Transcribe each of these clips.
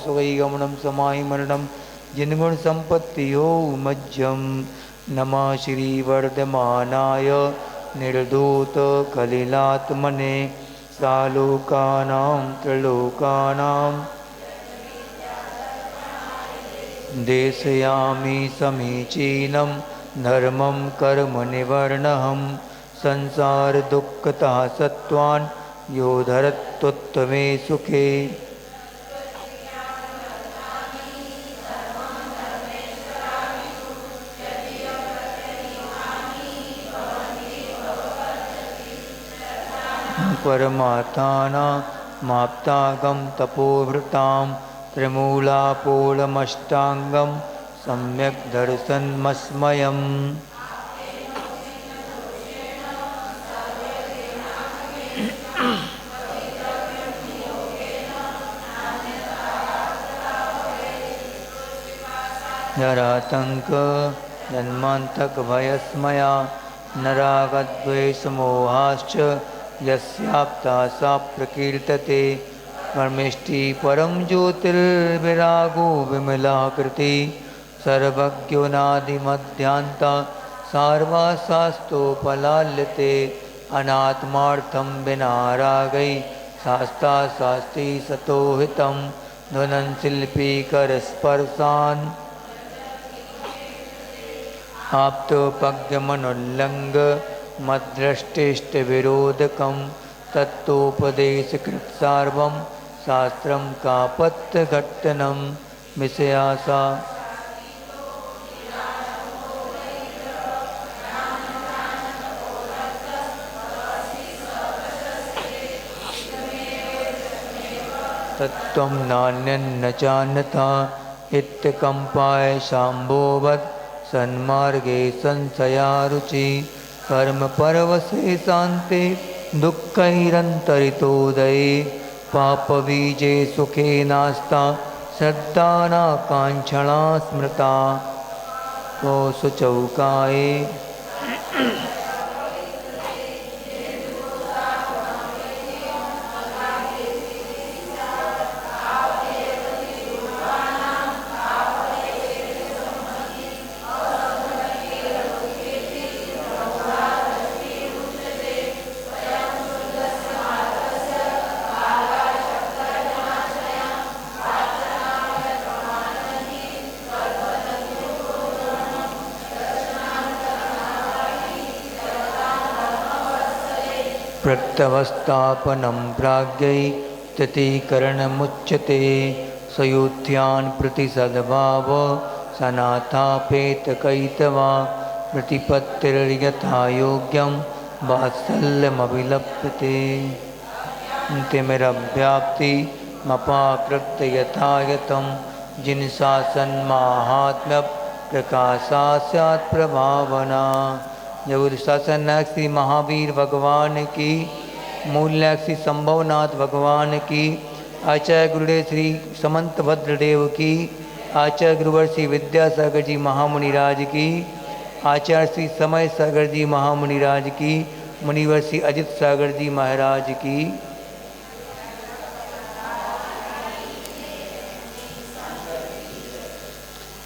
सुगई गमनम समाहि मरणम जिनगुण संपत्ति हो मज्जम। नमः श्री वर्धमानाय निर्धूत कलिलात्मने सालोकानां त्रिलोकानां देशयामि समीचीनं धर्मं कर्म निवर्णहं संसार दुःखतः सत्त्वान् यो धरत्युत्तमे सुखे। परमात्मानमाप्तागं तपोभृतां त्रिमूलापोलमष्टाङ्गं सम्यक् दर्शनमस्मयम्। जरातंक जन्मान्तकभयस्मया नरागद्वेषमोहाश्च यस्याप्ता सा प्रकीर्तते। परमेष्टि परम ज्योतिर्विरागो विमलाकृति सर्वज्ञो नादिमध्यान्ता सार्वाशास्तोपलाल्यते। अनात्मार्थं विना रागै शास्ता शास्ति सतोहितं ध्वनं शिल्पी करस्पर्शान् आप्तोपज्ञमनुल्लङ्घ मद्दृष्टिष्टविरोधकं तत्तोपदेशकृत्सार्वं शास्त्रं कापत्यघट्टनं विषयासा। तत्त्वं नान्यन्न चान्यथा इत्यकम्पाय शाम्भोवत् सन्मार्गे संशयारुचि कर्म परवशे शान्ते दुःखैरन्तरितोदये पापबीजे सुखे नास्ता श्रद्धा न कांक्षणा स्मृता। तो सुचौकाये प्रत्यवस्थापनं प्राज्ञै स्थितीकरणमुच्यते। सयोध्यान् प्रति सद्भाव सनाथापेतकैतवा प्रतिपत्तिर्यथा योग्यं वात्सल्यमभिलप्यते। तिमिरव्याप्ति मपाकृत्य यथायतं जिन शासन माहात्म्य प्रकाशा स्यात् प्रभावना। जब शासन श्री महावीर भगवान की, मूल्य श्री संभवनाथ भगवान की, आचार्य गुरुदेव श्री समंत भद्रदेव की, आचार्य गुरुवर श्री विद्यासागर जी महामुनिराज की, आचार्य श्री समय सागर जी महामुनिराज की, मुनिवर श्री अजित सागर जी महाराज की।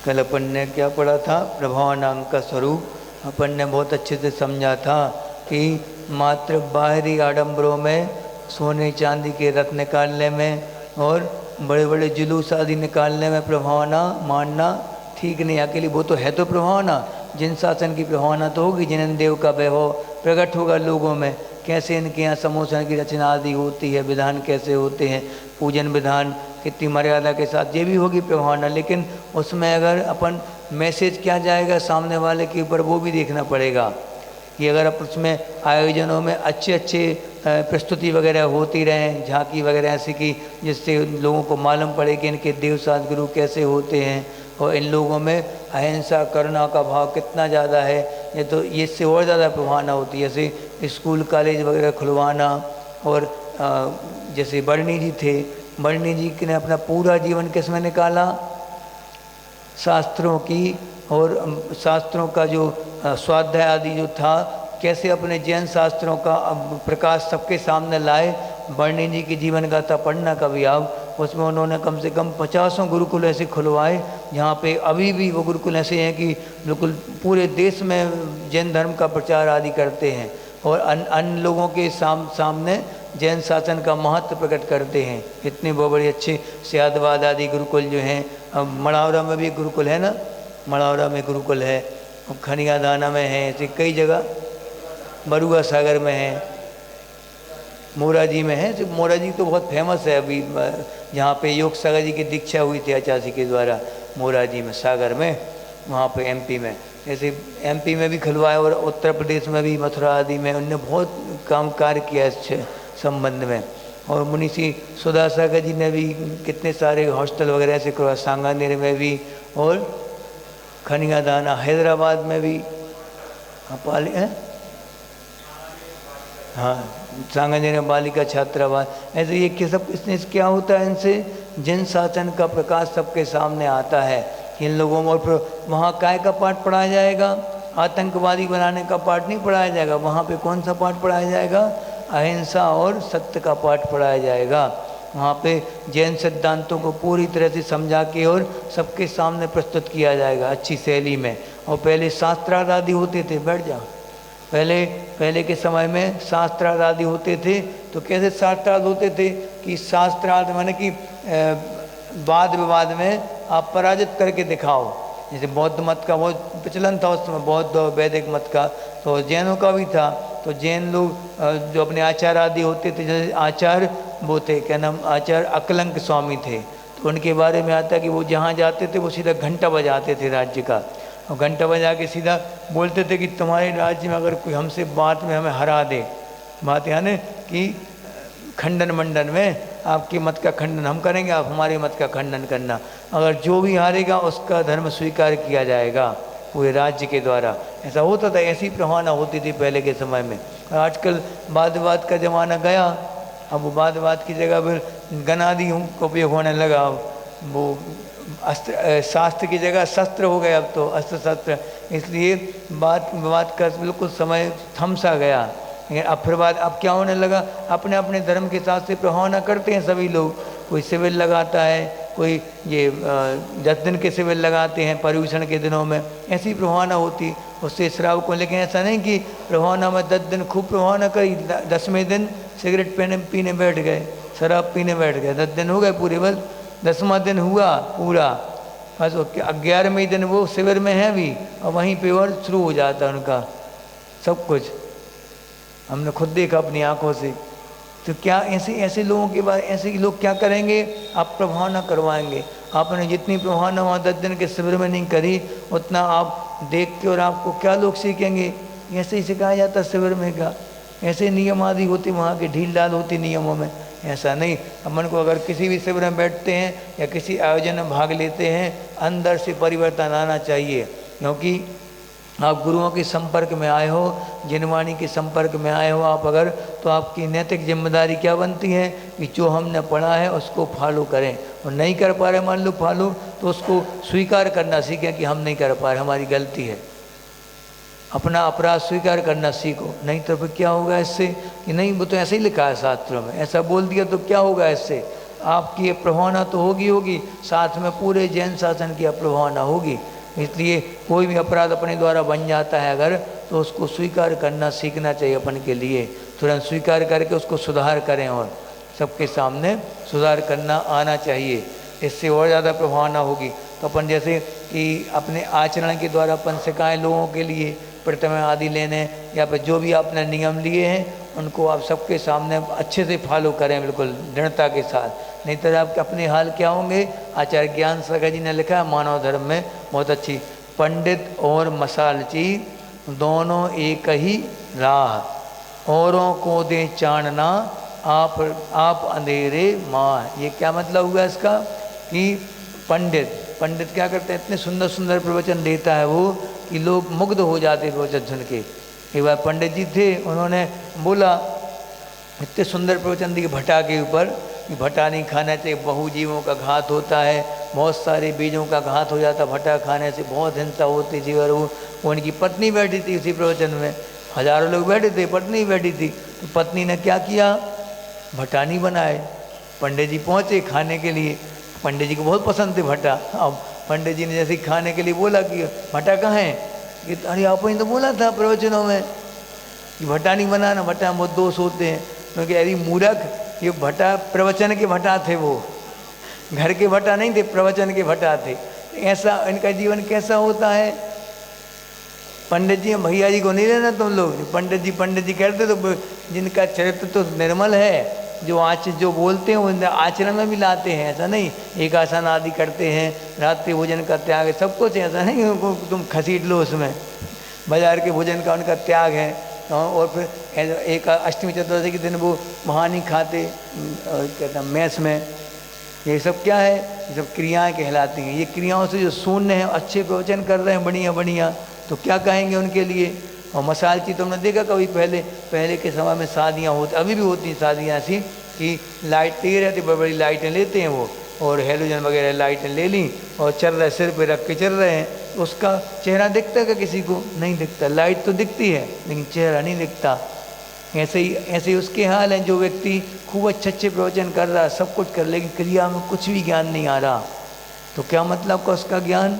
कल अपन ने क्या पढ़ा था? प्रभावानांग का स्वरूप अपन ने बहुत अच्छे से समझा था कि मात्र बाहरी आडंबरों में, सोने चांदी के रथ निकालने में और बड़े बड़े जुलूस आदि निकालने में प्रभावना मानना ठीक नहीं। अकेली वो तो है तो प्रभावना, जिन शासन की प्रभावना तो होगी, जिन देव का वैभव प्रकट होगा लोगों में, कैसे इनके यहाँ समोसन की रचना आदि होती है, विधान कैसे होते हैं, पूजन विधान कितनी मर्यादा के साथ, ये भी होगी प्रभावना। लेकिन उसमें अगर अपन मैसेज क्या जाएगा सामने वाले के ऊपर, वो भी देखना पड़ेगा कि अगर आप उसमें आयोजनों में अच्छे अच्छे प्रस्तुति वगैरह होती रहें, झांकी वगैरह ऐसी की जिससे लोगों को मालूम पड़े कि इनके देव सद्गुरु कैसे होते हैं और इन लोगों में अहिंसा करुणा का भाव कितना ज़्यादा है, ये तो इससे और ज़्यादा प्रभावना होती है। जैसे स्कूल कॉलेज वगैरह खुलवाना, और जैसे बरनी जी थे, बरनी जी ने अपना पूरा जीवन किस में निकाला? शास्त्रों की, और शास्त्रों का जो स्वाध्याय आदि जो था, कैसे अपने जैन शास्त्रों का प्रकाश सबके सामने लाए। बरनी जी की जीवन गाथा पढ़ना कभी आप, उसमें उन्होंने कम से कम 50 गुरुकुल ऐसे खुलवाए जहाँ पे अभी भी वो गुरुकुल ऐसे हैं कि बिल्कुल पूरे देश में जैन धर्म का प्रचार आदि करते हैं और अन्य लोगों के सामने जैन शासन का महत्व प्रकट करते हैं। इतने बहुत बड़े अच्छे सियादवाद आदि गुरुकुल जो हैं, अब मड़ावरा में भी गुरुकुल है ना, मड़ावरा में गुरुकुल है, खनिया दाना में है, ऐसे कई जगह, बरुआ सागर में है, मोराजी में है। मोराजी तो बहुत फेमस है अभी, जहाँ पे योग सागर जी की दीक्षा हुई थी आचार्य के द्वारा, मोराजी में, सागर में, वहाँ पे एमपी में। ऐसे एमपी में भी खुलवाया और उत्तर प्रदेश में भी मथुरा आदि में उनने बहुत काम कार्य किया इस संबंध में। और मुनिषी सुधा सागर जी ने भी कितने सारे हॉस्टल वगैरह से खुलवाया, सांगानेर में भी और खनिया दाना हैदराबाद में भी पाली है, हाँ, सांगानेर बालिका छात्रावास। ऐसे ये कि सब इसने क्या होता है, इनसे जैन शासन का प्रकाश सबके सामने आता है। इन लोगों में और वहाँ काय का पाठ पढ़ाया जाएगा, आतंकवादी बनाने का पाठ नहीं पढ़ाया जाएगा, वहाँ पे कौन सा पाठ पढ़ाया जाएगा, अहिंसा और सत्य का पाठ पढ़ाया जाएगा। वहाँ पे जैन सिद्धांतों को पूरी तरह से समझा के और सबके सामने प्रस्तुत किया जाएगा अच्छी शैली में। और पहले शास्त्रार्थ आदि होते थे, बैठ जाओ, पहले के समय में शास्त्रार्थ आदि होते थे। तो कैसे शास्त्रार्थ होते थे कि शास्त्रार्थ माने कि वाद विवाद में आप पराजित करके दिखाओ। जैसे बौद्ध मत का बहुत प्रचलन था उस समय, बौद्ध वैदिक मत का, तो जैनों का भी था। तो जैन लोग जो अपने आचार्य आदि होते थे, जैसे आचार्य वो थे, क्या नाम, आचार्य अकलंक स्वामी थे, तो उनके बारे में आता कि वो जहाँ जाते थे वो सीधा घंटा बजाते थे राज्य का, और घंटा बजा के सीधा बोलते थे कि तुम्हारे राज्य में अगर कोई हमसे बात में हमें हरा दे, बात यानी कि खंडन मंडन में आपके मत का खंडन हम करेंगे, आप हमारे मत का खंडन करना, अगर जो भी हारेगा उसका धर्म स्वीकार किया जाएगा पूरे राज्य के द्वारा। ऐसा होता था, ऐसी प्रवाहना होती थी पहले के समय में। और आजकल वाद विवाद का ज़माना गया, अब वो वाद विवाद की जगह फिर गनादि का उपयोग होने लगा, वो अस्त्र शास्त्र की जगह शस्त्र हो गए अब तो, अस्त्र शस्त्र, इसलिए बात विवाद का बिल्कुल समय थम सा गया। लेकिन अब फिर बाद अब क्या होने लगा, अपने अपने धर्म के हिसाब से प्रभावना करते हैं सभी लोग, कोई शिविर लगाता है, कोई ये 10 दिन के शिविर लगाते हैं पर्यूषण के दिनों में, ऐसी प्रभावना होती उससे श्राव को। लेकिन ऐसा नहीं कि प्रभावना में 10 दिन खूब प्रभावना करी, 10वें दिन सिगरेट पीने बैठ गए, शराब पीने बैठ गए, 10 दिन हो गए पूरे, बस 10वां दिन हुआ पूरा, बस 11वें दिन वो शिविर में है भी, और वहीं पे और शुरू हो जाता है उनका सब कुछ। हमने खुद देखा अपनी आंखों से। तो क्या ऐसे लोगों के बाद ऐसे लोग क्या करेंगे, आप प्रभावना करवाएंगे। आपने जितनी प्रभावना वहाँ 10 दिन के शिविर में नहीं करी, उतना आप देख के और आपको क्या लोग सीखेंगे। ऐसे ही सिखाया जाता शिविर में, क्या ऐसे नियम आदि होते वहाँ के, ढील डाल होती नियमों में, ऐसा नहीं। अपन को अगर किसी भी शिविर में बैठते हैं या किसी आयोजन में भाग लेते हैं, अंदर से परिवर्तन आना चाहिए, क्योंकि आप गुरुओं के संपर्क में आए हो, जिनवाणी के संपर्क में आए हो आप अगर, तो आपकी नैतिक जिम्मेदारी क्या बनती है कि जो हमने पढ़ा है उसको फॉलो करें, और नहीं कर पा रहे मान लो फॉलो, तो उसको स्वीकार करना सीखें कि हम नहीं कर पा रहे, हमारी गलती है, अपना अपराध स्वीकार करना सीखो। नहीं तो फिर क्या होगा इससे कि नहीं, वो तो ऐसे ही लिखा है शास्त्रों में, ऐसा बोल दिया तो क्या होगा इससे, आपकी प्रभावना तो होगी, साथ में पूरे जैन शासन की प्रभावना होगी। इसलिए कोई भी अपराध अपने द्वारा बन जाता है अगर, तो उसको स्वीकार करना सीखना चाहिए अपन के लिए, तुरंत स्वीकार करके उसको सुधार करें और सबके सामने सुधार करना आना चाहिए, इससे और ज़्यादा प्रभावना होगी। तो अपन जैसे कि अपने आचरण के द्वारा अपन सिखाएं लोगों के लिए, प्रतिमा आदि लेने या फिर जो भी आपने नियम लिए हैं उनको आप सबके सामने अच्छे से फॉलो करें, बिल्कुल दृढ़ता के साथ। नहीं तो आप अपने हाल क्या होंगे। आचार्य ज्ञान सागर जी ने लिखा है मानव धर्म में बहुत अच्छी, पंडित और मसालची दोनों एक ही राह, औरों को दे चाणना आप अंधेरे माँ। ये क्या मतलब हुआ इसका कि पंडित क्या करते हैं, इतने सुंदर सुंदर प्रवचन देता है वो कि लोग मुग्ध हो जाते प्रवचन सुन के। एक बार पंडित जी थे, उन्होंने बोला, इतने सुंदर प्रवचन दिए भट्टा के ऊपर कि भट्टा नहीं खाना चाहिए, बहु जीवों का घात होता है, बहुत सारे बीजों का घात हो जाता, भट्टा खाने से बहुत हिंसा होती थी। और वो उनकी पत्नी बैठी थी उसी प्रवचन में, हजारों लोग बैठे थे, पत्नी बैठी थी। तो पत्नी ने क्या किया, भट्टा नहीं बनाए, पंडित जी पहुँचे खाने के लिए, पंडित जी को बहुत पसंद थे भट्टा। अब पंडित जी ने जैसे खाने के लिए बोला कि भट्टा कहाँ है, कि अरे आपने तो बोला था प्रवचनों में कि भट्टा नहीं बनाना, भट्टा में बहुत दोष होते हैं। क्योंकि अरे मूर्ख, ये भट्टा प्रवचन के भट्टा थे, वो घर के भट्टा नहीं थे, प्रवचन के भट्टा थे। ऐसा इनका जीवन कैसा होता है। पंडित जी भैया जी को नहीं लेना तुम लोग, पंडित जी कहते तो जिनका चरित्र तो निर्मल है, जो बोलते हैं वो आचरण में भी लाते हैं। ऐसा नहीं एक आसन आदि करते हैं, रात्रि भोजन का त्याग है, सब कुछ ऐसा नहीं तुम खसीट लो उसमें, बाजार के भोजन का उनका त्याग है। और फिर एक अष्टमी चतुर्दशी के दिन वो वहाँ नहीं खाते, कहते हैं मैस में। ये सब क्या है, ये सब क्रियाएं कहलाती हैं। ये क्रियाओं से जो शून्य है, अच्छे प्रवचन कर रहे हैं बढ़िया बढ़िया, तो क्या कहेंगे उनके लिए। और मसाल की तुमने देखा कभी पहले के समय में शादियाँ होती, अभी भी होती हैं शादियाँ ऐसी कि लाइट तेज रहती, बड़ी बड़ी लाइटें लेते हैं वो, और हेलोजन वगैरह लाइटें ले ली और चल रहे, सिर पे रख के चल रहे हैं। उसका चेहरा दिखता है क्या किसी को? नहीं दिखता। लाइट तो दिखती है लेकिन चेहरा नहीं दिखता। ऐसे ही उसके हाल हैं। जो व्यक्ति खूब अच्छे प्रवचन कर रहा है, सब कुछ कर, लेकिन क्रिया में कुछ भी ज्ञान नहीं आ रहा, तो क्या मतलब का उसका ज्ञान?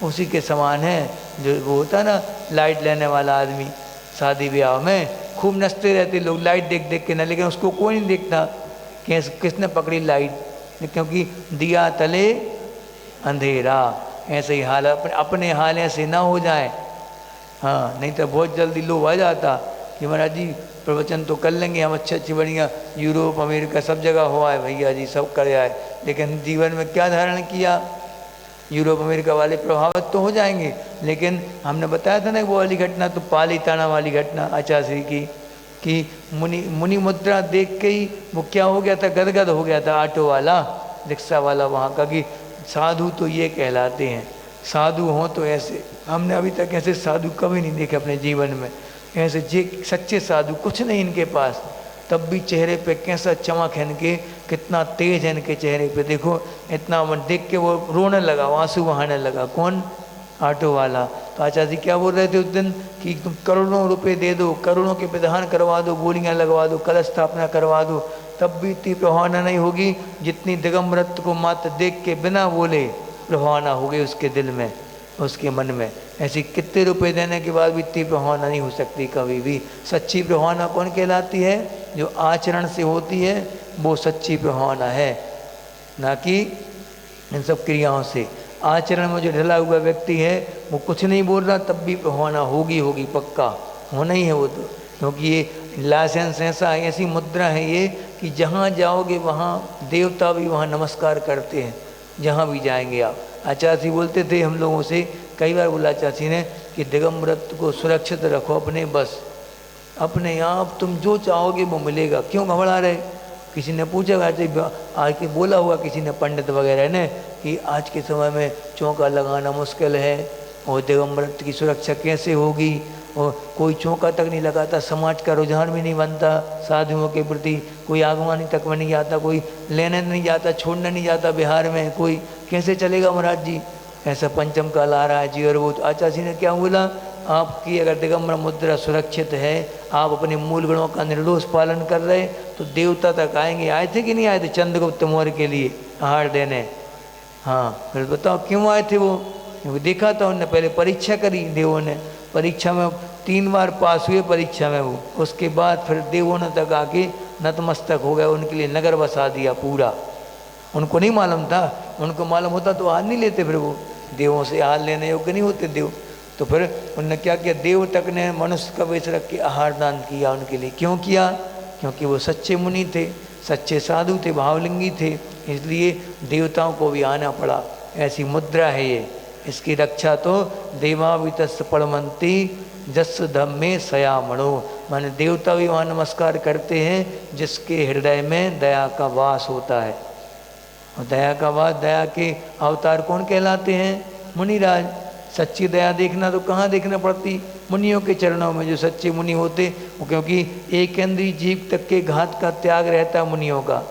उसी के समान है जो वो होता है ना लाइट लेने वाला आदमी, शादी ब्याह में खूब नचते रहते लोग लाइट देख देख के ना, लेकिन उसको कोई नहीं देखता किसने पकड़ी लाइट, क्योंकि दिया तले अंधेरा। ऐसे ही हाल अपने हाल ऐसे ना हो जाए। हाँ, नहीं तो बहुत जल्दी लोग आ जाता कि महाराज जी प्रवचन तो कर लेंगे हम, अच्छी बढ़िया यूरोप अमेरिका सब जगह हुआ है भैया जी, सब कर आए, लेकिन जीवन में क्या धारण किया? यूरोप अमेरिका वाले प्रभावित तो हो जाएंगे, लेकिन हमने बताया था ना वो वाली घटना, तो पालीताना वाली घटना आचार्य की, कि मुनि मुद्रा देख के ही वो क्या हो गया था, गदगद हो गया था ऑटो वाला, रिक्शा वाला वहाँ का, कि साधु तो ये कहलाते हैं, साधु हों तो ऐसे। हमने अभी तक ऐसे साधु कभी नहीं देखे अपने जीवन में, ऐसे जे सच्चे साधु कुछ नहीं इनके पास, तब भी चेहरे पे कैसा चमक है इनके, कितना तेज है इनके चेहरे पे। देखो इतना देख के वो रोने लगा, आंसू बहाने लगा। कौन? ऑटो वाला। तो आचार्य जी क्या बोल रहे थे उस दिन कि तुम करोड़ों रुपए दे दो, करोड़ों के विधान करवा दो, बोलियाँ लगवा दो, कलश स्थापना करवा दो, तब भी इतनी प्रभावना नहीं होगी जितनी दिगंबरत्व को मात्र देख के बिना बोले प्रभावना होगी उसके दिल में, उसके मन में। ऐसी कितने रुपए देने के बाद भी इतनी प्रभावना नहीं हो सकती कभी भी। सच्ची प्रभावना कौन कहलाती है? जो आचरण से होती है वो सच्ची प्रभावना है, ना कि इन सब क्रियाओं से। आचरण में जो ढला हुआ व्यक्ति है वो कुछ नहीं बोल रहा तब भी प्रभावना होगी पक्का होना ही है वो तो, क्योंकि ये लाइसेंस ऐसी मुद्रा है ये कि जहाँ जाओगे वहाँ देवता भी वहाँ नमस्कार करते हैं, जहाँ भी जाएंगे आप। आचार्य बोलते थे हम लोगों से, कई बार बोला आचार्य ने कि दिगंबरत्व को सुरक्षित रखो अपने, बस अपने आप तुम जो चाहोगे वो मिलेगा, क्यों घबरा रहे। किसी ने पूछा आज के बोला हुआ किसी ने पंडित वगैरह ने कि आज के समय में चौका लगाना मुश्किल है और दिगंबरत्व की सुरक्षा कैसे होगी, और कोई चौका तक नहीं लगाता, समाज का रुझान भी नहीं बनता साधुओं के प्रति, कोई आगवानी तक में नहीं जाता, कोई लेने नहीं जाता, छोड़ने नहीं जाता बिहार में कोई, कैसे चलेगा महाराज जी। ऐसा पंचम काल आ रहा है जी। और वो तो आचार्य ने क्या बोला, आपकी अगर दिगंबर मुद्रा सुरक्षित है, आप अपने मूल गुणों का निर्दोष पालन कर रहे, तो देवता तक आएंगे। आए थे कि नहीं आए थे चंद्रगुप्त मौर्य के लिए आहार देने? हाँ, फिर बताओ क्यों आए थे वो? देखा था उन्होंने, पहले परीक्षा करी देवों ने, परीक्षा में 3 बार पास हुए परीक्षा में वो, उसके बाद फिर देवों ने तक आके नतमस्तक हो गए, उनके लिए नगर बसा दिया पूरा। उनको नहीं मालूम था, उनको मालूम होता तो हाल नहीं लेते, फिर वो देवों से हाल लेने योग्य नहीं होते देव। तो फिर उन्होंने क्या किया, देव तक ने मनुष्य का वेश रख के आहार दान किया उनके लिए। क्यों किया? क्योंकि वो सच्चे मुनि थे, सच्चे साधु थे, भावलिंगी थे, इसलिए देवताओं को भी आना पड़ा। ऐसी मुद्रा है ये, इसकी रक्षा तो देवावितस्य पड़मंती जस धम्मे सयामणो, माने देवता भी वहाँ नमस्कार करते हैं जिसके हृदय में दया का वास होता है। और दया का वास, दया के अवतार कौन कहलाते हैं? मुनिराज। सच्ची दया देखना तो कहाँ देखना पड़ती? मुनियों के चरणों में। जो सच्चे मुनि होते वो, क्योंकि एक इंद्रिय जीव तक के घात का त्याग रहता मुनियों का,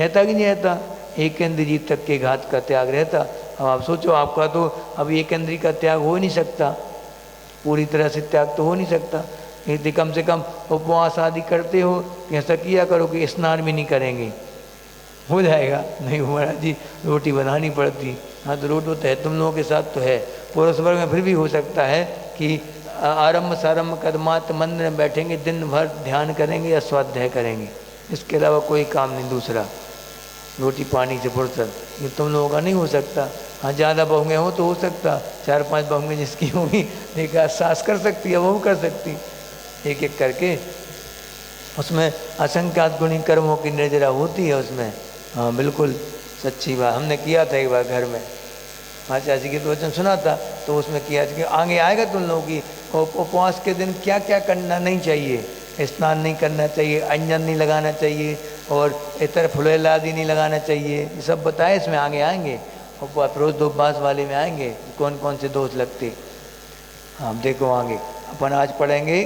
रहता कि नहीं रहता? एक इंद्रिय जीव तक के घात का त्याग रहता। अब आप सोचो, आपका तो अभी एक इंद्रिय का त्याग हो नहीं सकता, पूरी तरह से त्याग तो हो नहीं सकता, यदि कम से कम उपवास आदि करते हो, ऐसा किया करो कि स्नान भी नहीं करेंगे, हो जाएगा, नहीं हो महाराज जी रोटी बनानी पड़ती। हाँ तो रोटी तो है, तुम लोगों के साथ तो है। पुरुष वर्ग में फिर भी हो सकता है कि आरंभ सारंभ कदमात मंदिर में बैठेंगे, दिन भर ध्यान करेंगे या स्वाध्याय करेंगे, इसके अलावा कोई काम नहीं दूसरा, रोटी पानी से फुर्सत। ये तुम लोगों का नहीं हो सकता। हाँ ज़्यादा बहुएँ हो तो हो सकता, 4-5 बहुएँ जिसकी होगी देखा सास कर सकती है, बहू कर सकती, एक एक करके उसमें असंख्यात गुणी कर्मों की निर्जरा होती है उसमें। हाँ बिल्कुल सच्ची बात, हमने किया था एक बार घर में, माँ चाची के वचन सुना था तो उसमें किया था कि आगे आएगा तुम लोगों की उपवास के दिन क्या क्या करना नहीं चाहिए। स्नान नहीं करना चाहिए, अंजन नहीं लगाना चाहिए, और इतर फुलेल आदि नहीं लगाना चाहिए, ये सब बताए इसमें आगे आएंगे। और रोज दो उपवास वाले में आएंगे कौन कौन से दोष लगते। हाँ देखो आगे अपन आज पढ़ेंगे,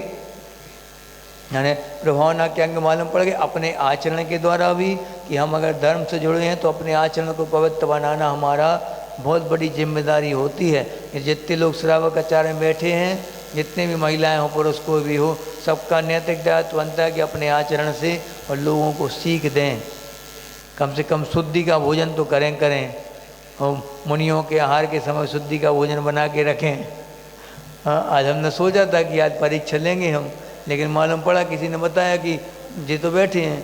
यानी प्रभावना के अंग मालूम पड़ गए अपने आचरण के द्वारा भी, कि हम अगर धर्म से जुड़े हैं तो अपने आचरण को पवित्र बनाना हमारा बहुत बड़ी जिम्मेदारी होती है। जितने लोग श्रावक आचार्य में बैठे हैं, जितने भी महिलाएं हो पुरुष कोई भी हो, सबका नैतिक दायित्व बनता है कि अपने आचरण से और लोगों को सीख दें। कम से कम शुद्धि का भोजन तो करें और मुनियों के आहार के समय शुद्धि का भोजन बना के रखें। हाँ आज हमने सोचा था कि आज परीक्षा लेंगे हम, लेकिन मालूम पड़ा किसी ने बताया कि ये तो बैठे हैं,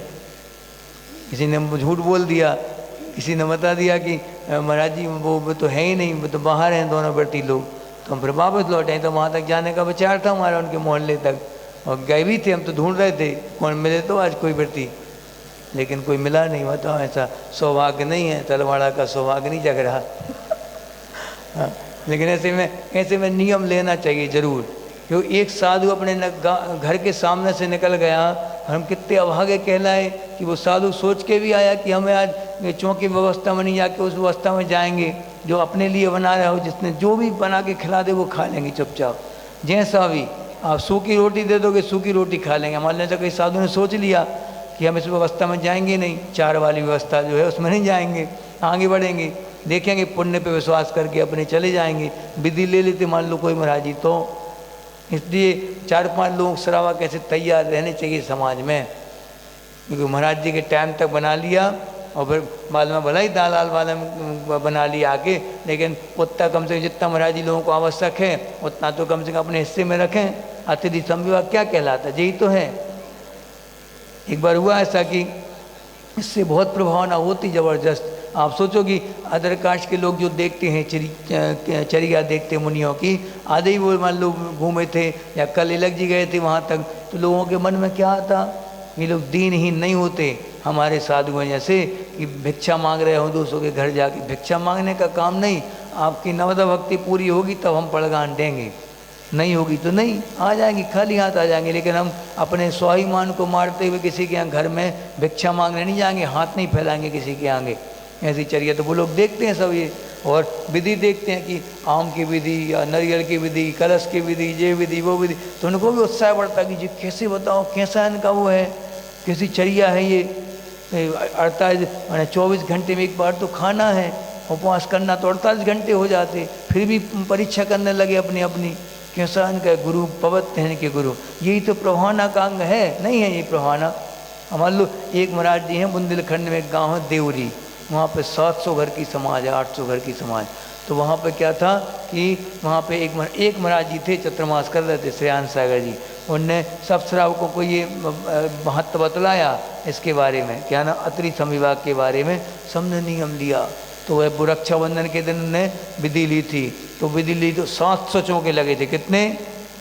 किसी ने झूठ बोल दिया, किसी ने बता दिया कि महाराज जी वो तो है ही नहीं, वो तो बाहर हैं दोनों व्रती लोग। तो हम फिर वापस लौटे, तो वहाँ तक जाने का विचार था हमारा उनके मोहल्ले तक, और गए भी थे हम तो ढूंढ रहे थे कौन मिले तो आज कोई व्रती, लेकिन कोई मिला नहीं। बताओ ऐसा सौभाग्य नहीं है, तलवाड़ा का सौभाग्य नहीं जग रहा। हाँ लेकिन ऐसे में नियम लेना चाहिए जरूर, क्योंकि एक साधु अपने घर के सामने से निकल गया, हम कितने अभागे कहलाए कि वो साधु सोच के भी आया कि हमें आज चौकी व्यवस्था में नहीं जाके उस व्यवस्था में जाएंगे जो अपने लिए बना रहा हो, जिसने जो भी बना के खिला दे वो खा लेंगे चुपचाप। जैसा भी आप सूखी रोटी दे दोगे सूखी रोटी खा लेंगे। मान लीजिए कई साधु ने सोच लिया कि हम इस व्यवस्था में जाएंगे नहीं, 4 वाली व्यवस्था जो है उसमें नहीं जाएंगे, आगे बढ़ेंगे, देखेंगे पुण्य पे विश्वास करके अपने चले जाएंगे। विधि ले लेते मान लो कोई महाराज जी, तो इसलिए 4-5 लोग श्रावक कैसे तैयार रहने चाहिए समाज में, क्योंकि महाराज जी के टाइम तक बना लिया और फिर बाद में भला ही दाल वाले बना लिया आके, लेकिन उतना कम से कम जितना महाराज जी लोगों को आवश्यक है उतना तो कम से कम अपने हिस्से में रखें। अतिथि संविभाग क्या कहलाता है, यही तो है। एक बार हुआ ऐसा कि इससे बहुत प्रभावना होती ज़बरदस्त। आप सोचो कि अदर कास्ट के लोग जो देखते हैं चरिया देखते मुनियों की, आधे ही वो मान लो घूमे थे या कल अलग जी गए थे वहाँ तक, तो लोगों के मन में क्या आता, ये लोग दीनहीन नहीं होते हमारे साधुओं जैसे कि भिक्षा मांग रहे हो दूसरों के घर जाके। भिक्षा मांगने का काम नहीं, आपकी नवदा भक्ति पूरी होगी तब हम पड़गान देंगे, नहीं होगी तो नहीं, आ जाएंगी खाली हाथ आ जाएंगे। लेकिन हम अपने स्वाभिमान को मारते हुए किसी के यहाँ घर में भिक्षा मांगने नहीं जाएंगे, हाथ नहीं फैलाएंगे किसी के आगे। ऐसी चरिया तो वो लोग देखते हैं सब ये, और विधि देखते हैं कि आम की विधि या नारियल की विधि, कलश की विधि, ये विधि वो विधि, तो उनको भी उत्साह बढ़ता कि जी कैसे बताओ कैसा इनका वो है, कैसी चरिया है ये। 24 घंटे में एक बार तो खाना है, उपवास करना तो 48 घंटे हो जाते, फिर भी परीक्षा करने लगे अपनी अपनी, कैसा इनका गुरु पवित्र है इनके गुरु। यही तो प्रभावना का अंग है, नहीं है ये प्रभावना। मान लो एक महाराज जी हैं बुंदेलखंड में, एक गाँव है देवरी, वहाँ पे 700 घर की समाज है, 800 घर की समाज। तो वहाँ पे क्या था कि वहाँ पे एक महाराज जी थे, चतुर्मास कर रहे थे, श्रेयान सागर जी। उनने सब श्रावकों को ये महत्व बतलाया इसके बारे में, क्या ना अतिरिक्त संविभाग के बारे में सबने नियम लिया। तो वह रक्षाबंधन के दिन ने विधि ली थी, तो विधि ली तो 700 चौके लगे थे। कितने?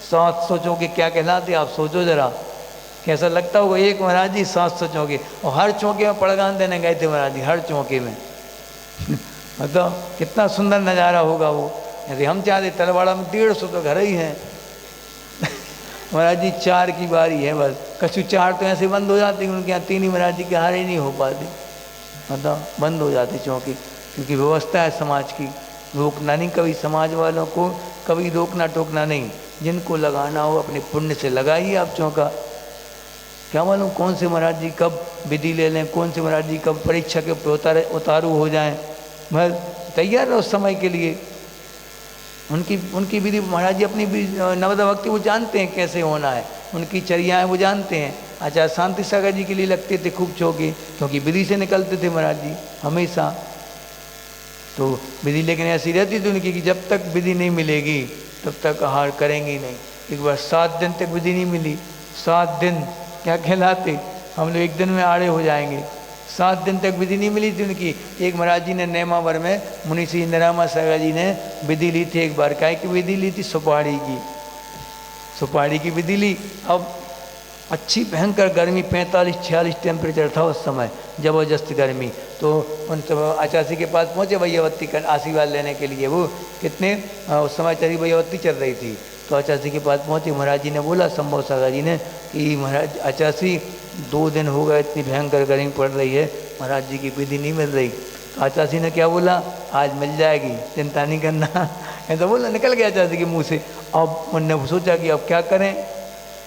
700 चौके क्या कहलाते आप सोचो जरा, कैसा लगता होगा। एक महाराज जी 700 चौके, और हर चौके में पड़गान देने गए थे महाराज जी, हर चौके में। मतलब कितना सुंदर नज़ारा होगा वो। यदि हम चाहते तलवाड़ा में 150 तो घर ही हैं महाराज जी 4 की बारी है बस, कछु 4 तो ऐसे बंद हो जाते उनके यहाँ, 3 ही महाराज जी के हार ही नहीं हो पाते, मतलब बंद हो जाती चौकी, क्योंकि व्यवस्था है समाज की। रोकना नहीं कभी समाज वालों को, कभी रोकना टोकना नहीं। जिनको लगाना हो अपने पुण्य से लगाइए आप चौका। क्या मालूम कौन से महाराज जी कब विधि ले लें, कौन से महाराज जी कब परीक्षा के उतारू हो जाएं। बस तैयार रहो उस समय के लिए। उनकी विधि महाराज जी अपनी नवदा भक्ति वो जानते हैं कैसे होना है, उनकी चर्याएँ वो जानते हैं। आचार्य शांति सागर जी के लिए लगते थे खूब चौके, क्योंकि विधि से निकलते थे महाराज जी हमेशा। तो विधि लेकिन ऐसी रहती थी उनकी कि जब तक विधि नहीं मिलेगी तब तक आहार करेंगे नहीं। एक बार 7 दिन तक विधि नहीं मिली, 7 दिन क्या कहलाते, हम लोग एक दिन में आड़े हो जाएंगे। 7 दिन तक विधि नहीं मिली थी उनकी। एक महाराज जी ने नेमावर में मुनि श्री इंदिरामा सागर जी ने विधि ली थी एक बार। काय की विधि ली थी? सुपारी की, सुपारी की विधि ली। अब अच्छी भयंकर गर्मी, 45-46 टेम्परेचर था उस समय, जबरदस्त गर्मी। तो उन सब आचार्य के पास पहुँचे वैयावती का आशीर्वाद लेने के लिए। वो कितने उस समय चरी वैयावती चल रही थी। तो आचार्य के पास पहुँचे, महाराज जी ने बोला संभव सागर जी ने कि महाराज आचार्य 2 दिन हो गए इतनी भयंकर गर्मी पड़ रही है, महाराज जी की विधि नहीं मिल रही। तो आचार्य ने क्या बोला, आज मिल जाएगी, चिंता नहीं करना, ऐसा बोला, निकल गया आचार्य के मुँह से। अब उनने सोचा कि अब क्या करें,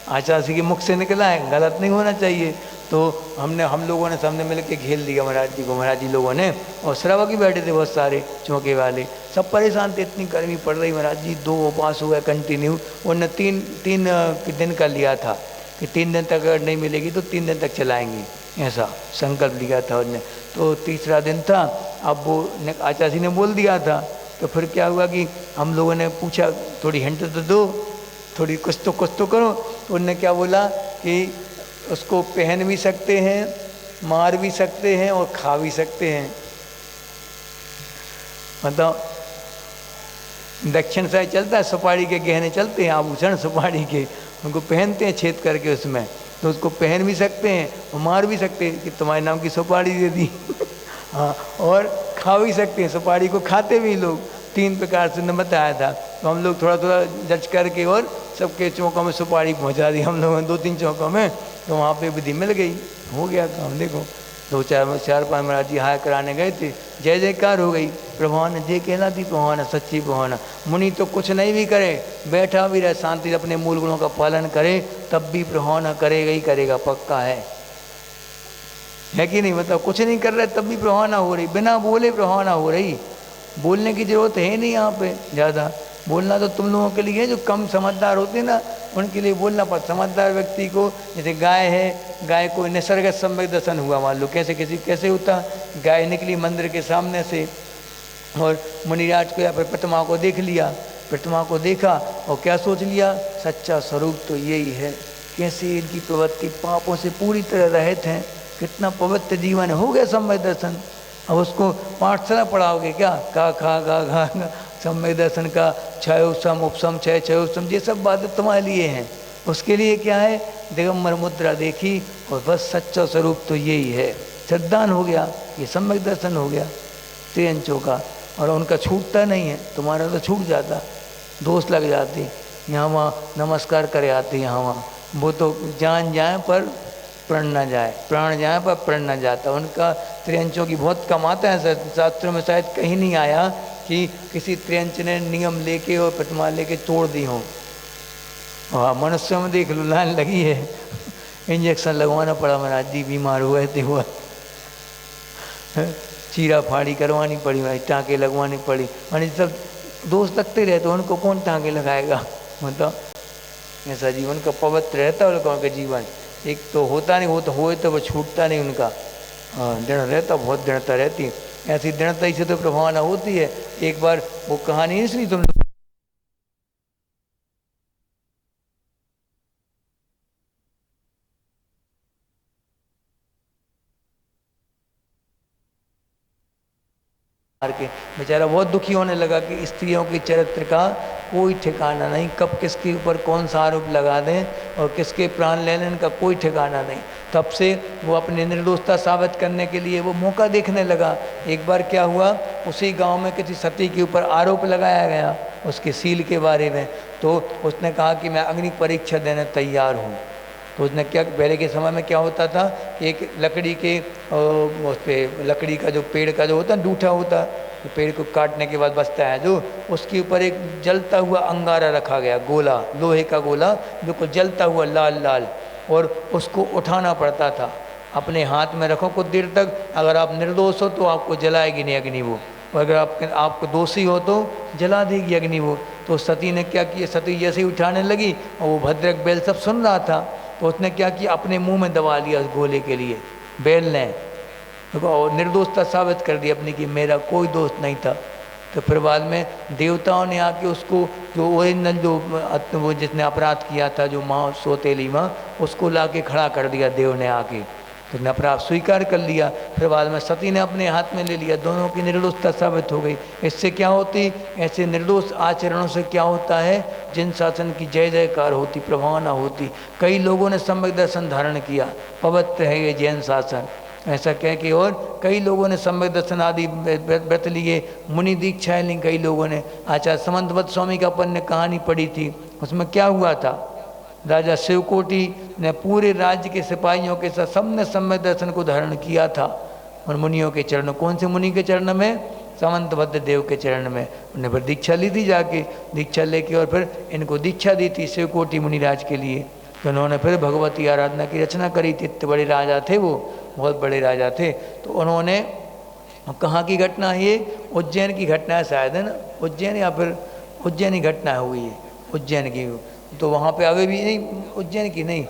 आचार्य के मुख से निकला है, गलत नहीं होना चाहिए। तो हम लोगों ने सामने मिल के घेर लिया महाराज जी को, महाराज जी लोगों ने, और श्रावक ही बैठे थे बहुत सारे चौके वाले, सब परेशान थे, इतनी गर्मी पड़ रही। महाराज जी 2 उपवास हुआ कंटिन्यू। उन्होंने 3 दिन का लिया था कि 3 दिन तक अगर नहीं मिलेगी तो 3 दिन तक चलाएंगे, ऐसा संकल्प लिया था उन्होंने। तो तीसरा दिन था, अब वो आचार्य ने बोल दिया था। तो फिर क्या हुआ कि हम लोगों ने पूछा थोड़ी हिंट तो दो, थोड़ी कुछ तो करो। तो उन्होंने क्या बोला कि उसको पहन भी सकते हैं, मार भी सकते हैं और खा भी सकते हैं। मतलब दक्षिण साइड चलता है, सुपारी के गहने चलते हैं, आभूषण सुपारी के, उनको पहनते हैं छेद करके उसमें। तो उसको पहन भी सकते हैं और मार भी सकते हैं कि तुम्हारे नाम की सुपारी दे दी हाँ, और खा भी सकते हैं, सुपारी को खाते भी लोग। 3 प्रकार से उन्होंने बताया था। तो हम लोग थोड़ा थोड़ा जज करके और सबके चौकों में सुपारी पहुंचा दी हम लोगों ने, 2-3 चौकों में। तो वहाँ पे विधि मिल गई, हो गया काम। देखो 2-4-5 महाराज जी हाय कराने गए थे, जय जयकार हो गई। प्रभान जय कहलाती प्रभान, सच्ची प्रभान। मुनि तो कुछ नहीं भी करे, बैठा भी रहे शांति अपने मूल गुणों का पालन करे, तब भी प्रभान करेगा ही करेगा, पक्का है कि नहीं? मतलब कुछ नहीं कर रहे तब भी प्रभावना हो रही, बिना बोले प्रभावना हो रही। बोलने की जरूरत है नहीं यहाँ पे ज़्यादा, बोलना तो तुम लोगों के लिए है जो कम समझदार होते हैं ना, उनके लिए बोलना पड़ता। समझदार व्यक्ति को, जैसे गाय है, गाय को निसर्ग सम्यक दर्शन हुआ, मान लो कैसे होता, गाय निकली मंदिर के सामने से और मुनिराज को या फिर प्रतिमा को देख लिया, प्रतिमा को देखा और क्या सोच लिया, सच्चा स्वरूप तो यही है। कैसे इनकी प्रवृत्ति पापों से पूरी तरह रहित हैं, कितना पवित्र जीवन हो गया सम्यक दर्शन। अब उसको पाठशाला पढ़ाओगे क्या, का खा गा घा सम्यक दर्शन का क्षयोत्सम उपसम क्षयोत्सम, ये सब बातें तुम्हारे लिए हैं। उसके लिए क्या है, दिगंबर मुद्रा देखी और बस सच्चा स्वरूप तो यही है, श्रद्धान हो गया, ये सम्यक दर्शन हो गया त्रियंचों का। और उनका छूटता नहीं है, तुम्हारा तो छूट जाता, दोष लग जाती, यहाँ वहाँ नमस्कार करे आते, यहाँ वहाँ। वो तो जान जाए पर प्रण न जाए, प्राण जाए पर प्रण न जाता। उनका त्रियंचों की बहुत कम आता है, शास्त्रों में शायद कहीं नहीं आया कि किसी त्रियंच ने नियम लेके और प्रतिमा लेके तोड़ दी हो। हाँ, मनुष्यों में देख लो लाइन लगी है, इंजेक्शन लगवाना पड़ा, महाराज जी बीमार हुए थे, हुआ चीरा फाड़ी करवानी पड़ी, भाई टाँके लगवानी पड़ी, यानी सब दोस्त लगते रहते, उनको कौन टाँके लगाएगा। मतलब ऐसा जीवन का पवित्र रहता है उनका का जीवन। एक तो होता नहीं, वो तो होए तो वो छूटता नहीं उनका, दृढ़ रहता, बहुत दृढ़ता रहती। ऐसी दृढ़ता से तो प्रभावना होती है। एक बार वो कहानी नहीं सुनी तुम लोग, के बेचारा बहुत दुखी होने लगा कि स्त्रियों के चरित्र का कोई ठिकाना नहीं, कब किसके ऊपर कौन सा आरोप लगा दें और किसके प्राण लेने का कोई ठिकाना नहीं। तब से वो अपनी निर्दोषता साबित करने के लिए वो मौका देखने लगा। एक बार क्या हुआ, उसी गांव में किसी सती के ऊपर आरोप लगाया गया उसके सील के बारे में। तो उसने कहा कि मैं अग्नि परीक्षा देने तैयार हूँ। तो उसने क्या, पहले के समय में क्या होता था कि एक लकड़ी के उस पर लकड़ी का जो पेड़ का जो होता है डूठा होता, तो पेड़ को काटने के बाद बचता है जो, उसके ऊपर एक जलता हुआ अंगारा रखा गया, गोला, लोहे का गोला बिल्कुल जलता हुआ लाल लाल, और उसको उठाना पड़ता था। अपने हाथ में रखो कुछ देर तक, अगर आप निर्दोष हो तो आपको जलाएगी नहीं अग्नि वो, और अगर आपको दोषी हो तो जला देगी अग्नि वो। तो सती ने क्या किया, सती जैसे ही उठाने लगी और वो भद्रक बैल सब सुन रहा था, तो उसने क्या किया, अपने मुंह में दबा लिया उस गोले के लिए, बैल ने, और निर्दोषता साबित कर दी अपनी कि मेरा कोई दोष नहीं था। तो फिर बाद में देवताओं ने आके उसको, जो ओरिजिनल जो वो जिसने अपराध किया था, जो माँ सौतेली माँ, उसको ला के खड़ा कर दिया देव ने आके, तो उसने अपराध स्वीकार कर लिया। फिर बाद में सती ने अपने हाथ में ले लिया, दोनों की निर्दोषता साबित हो गई। इससे क्या होती, ऐसे निर्दोष आचरणों से क्या होता है, जिन शासन की जय जयकार होती, प्रभावना होती। कई लोगों ने सम्यक दर्शन धारण किया, पवित्र है ये जैन शासन, ऐसा कह के, और कई लोगों ने सम्यक दर्शन आदि व्रत लिए, मुनि दीक्षाएं ली कई लोगों ने। आचार्य समंतवत स्वामी का अपन ने कहानी पढ़ी थी, उसमें क्या हुआ था, राजा शिवकोटि ने पूरे राज्य के सिपाहियों के साथ सबने सम्यक दर्शन को धारण किया था और मुनियों के चरण, कौन से मुनि के चरण में, समंतभद्र देव के चरण में। उन्हें फिर दीक्षा ली थी, जाके दीक्षा लेके और फिर इनको दीक्षा दी थी शिवकोटि मुनिराज के लिए। तो उन्होंने फिर भगवती आराधना की रचना करी थी। इतने बड़े राजा थे वो, बहुत बड़े राजा थे। तो उन्होंने, कहाँ की घटना है ये, उज्जैन की घटना है शायद, है ना, उज्जैन या फिर उज्जैन की घटना हुई है, उज्जैन की। तो वहाँ पे अभी भी नहीं, उज्जैन की नहीं,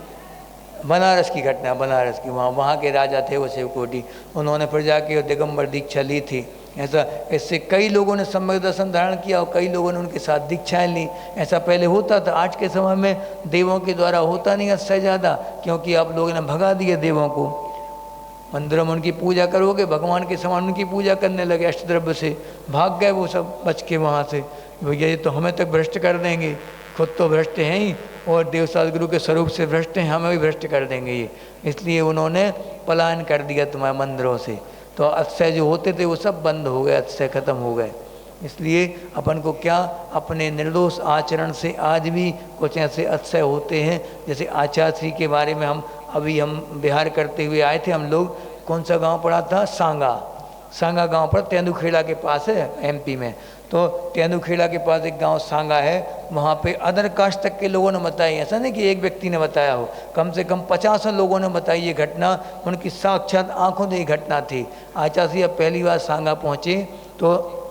बनारस की घटना, बनारस की। वहाँ के राजा थे वो शिवकोटि, उन्होंने फिर जाके दिगंबर दीक्षा ली थी। ऐसा, इससे कई लोगों ने सम्यक दर्शन धारण किया और कई लोगों ने उनके साथ दीक्षाएं ली। ऐसा पहले होता था, आज के समय में देवों के द्वारा होता नहीं इससे ज़्यादा, क्योंकि आप लोगों ने भगा दिए देवों को। मंदिरों में उनकी पूजा करोगे, भगवान के समान उनकी पूजा करने लगे, अष्टद्रव्य से भाग गए वो सब बच के वहाँ से। भैया ये तो हमें तक भ्रष्ट कर देंगे, खुद तो भ्रष्ट हैं ही और देव सदगुरु के स्वरूप से भ्रष्ट हैं, हमें भी भ्रष्ट कर देंगे ये। इसलिए उन्होंने पलायन कर दिया तुम्हारे मंदिरों से। तो अक्षय जो होते थे वो सब बंद हो गए, अक्षय खत्म हो गए। इसलिए अपन को क्या, अपने निर्दोष आचरण से आज भी कुछ ऐसे अक्षय होते हैं। जैसे आचार्य श्री के बारे में हम बिहार करते हुए आए थे हम लोग, कौन सा गांव पड़ा था, सांगा गांव पर, तेंदुखेड़ा के पास है एमपी में। तो तेंदुखेड़ा के पास एक गांव सांगा है, वहाँ पे अदर कास्ट तक के लोगों ने बताई, ऐसा नहीं कि एक व्यक्ति ने बताया हो, कम से कम 50 लोगों ने बताई ये घटना, उनकी साक्षात आंखों से ये घटना थी। आचार्य अब पहली बार सांगा पहुँचे तो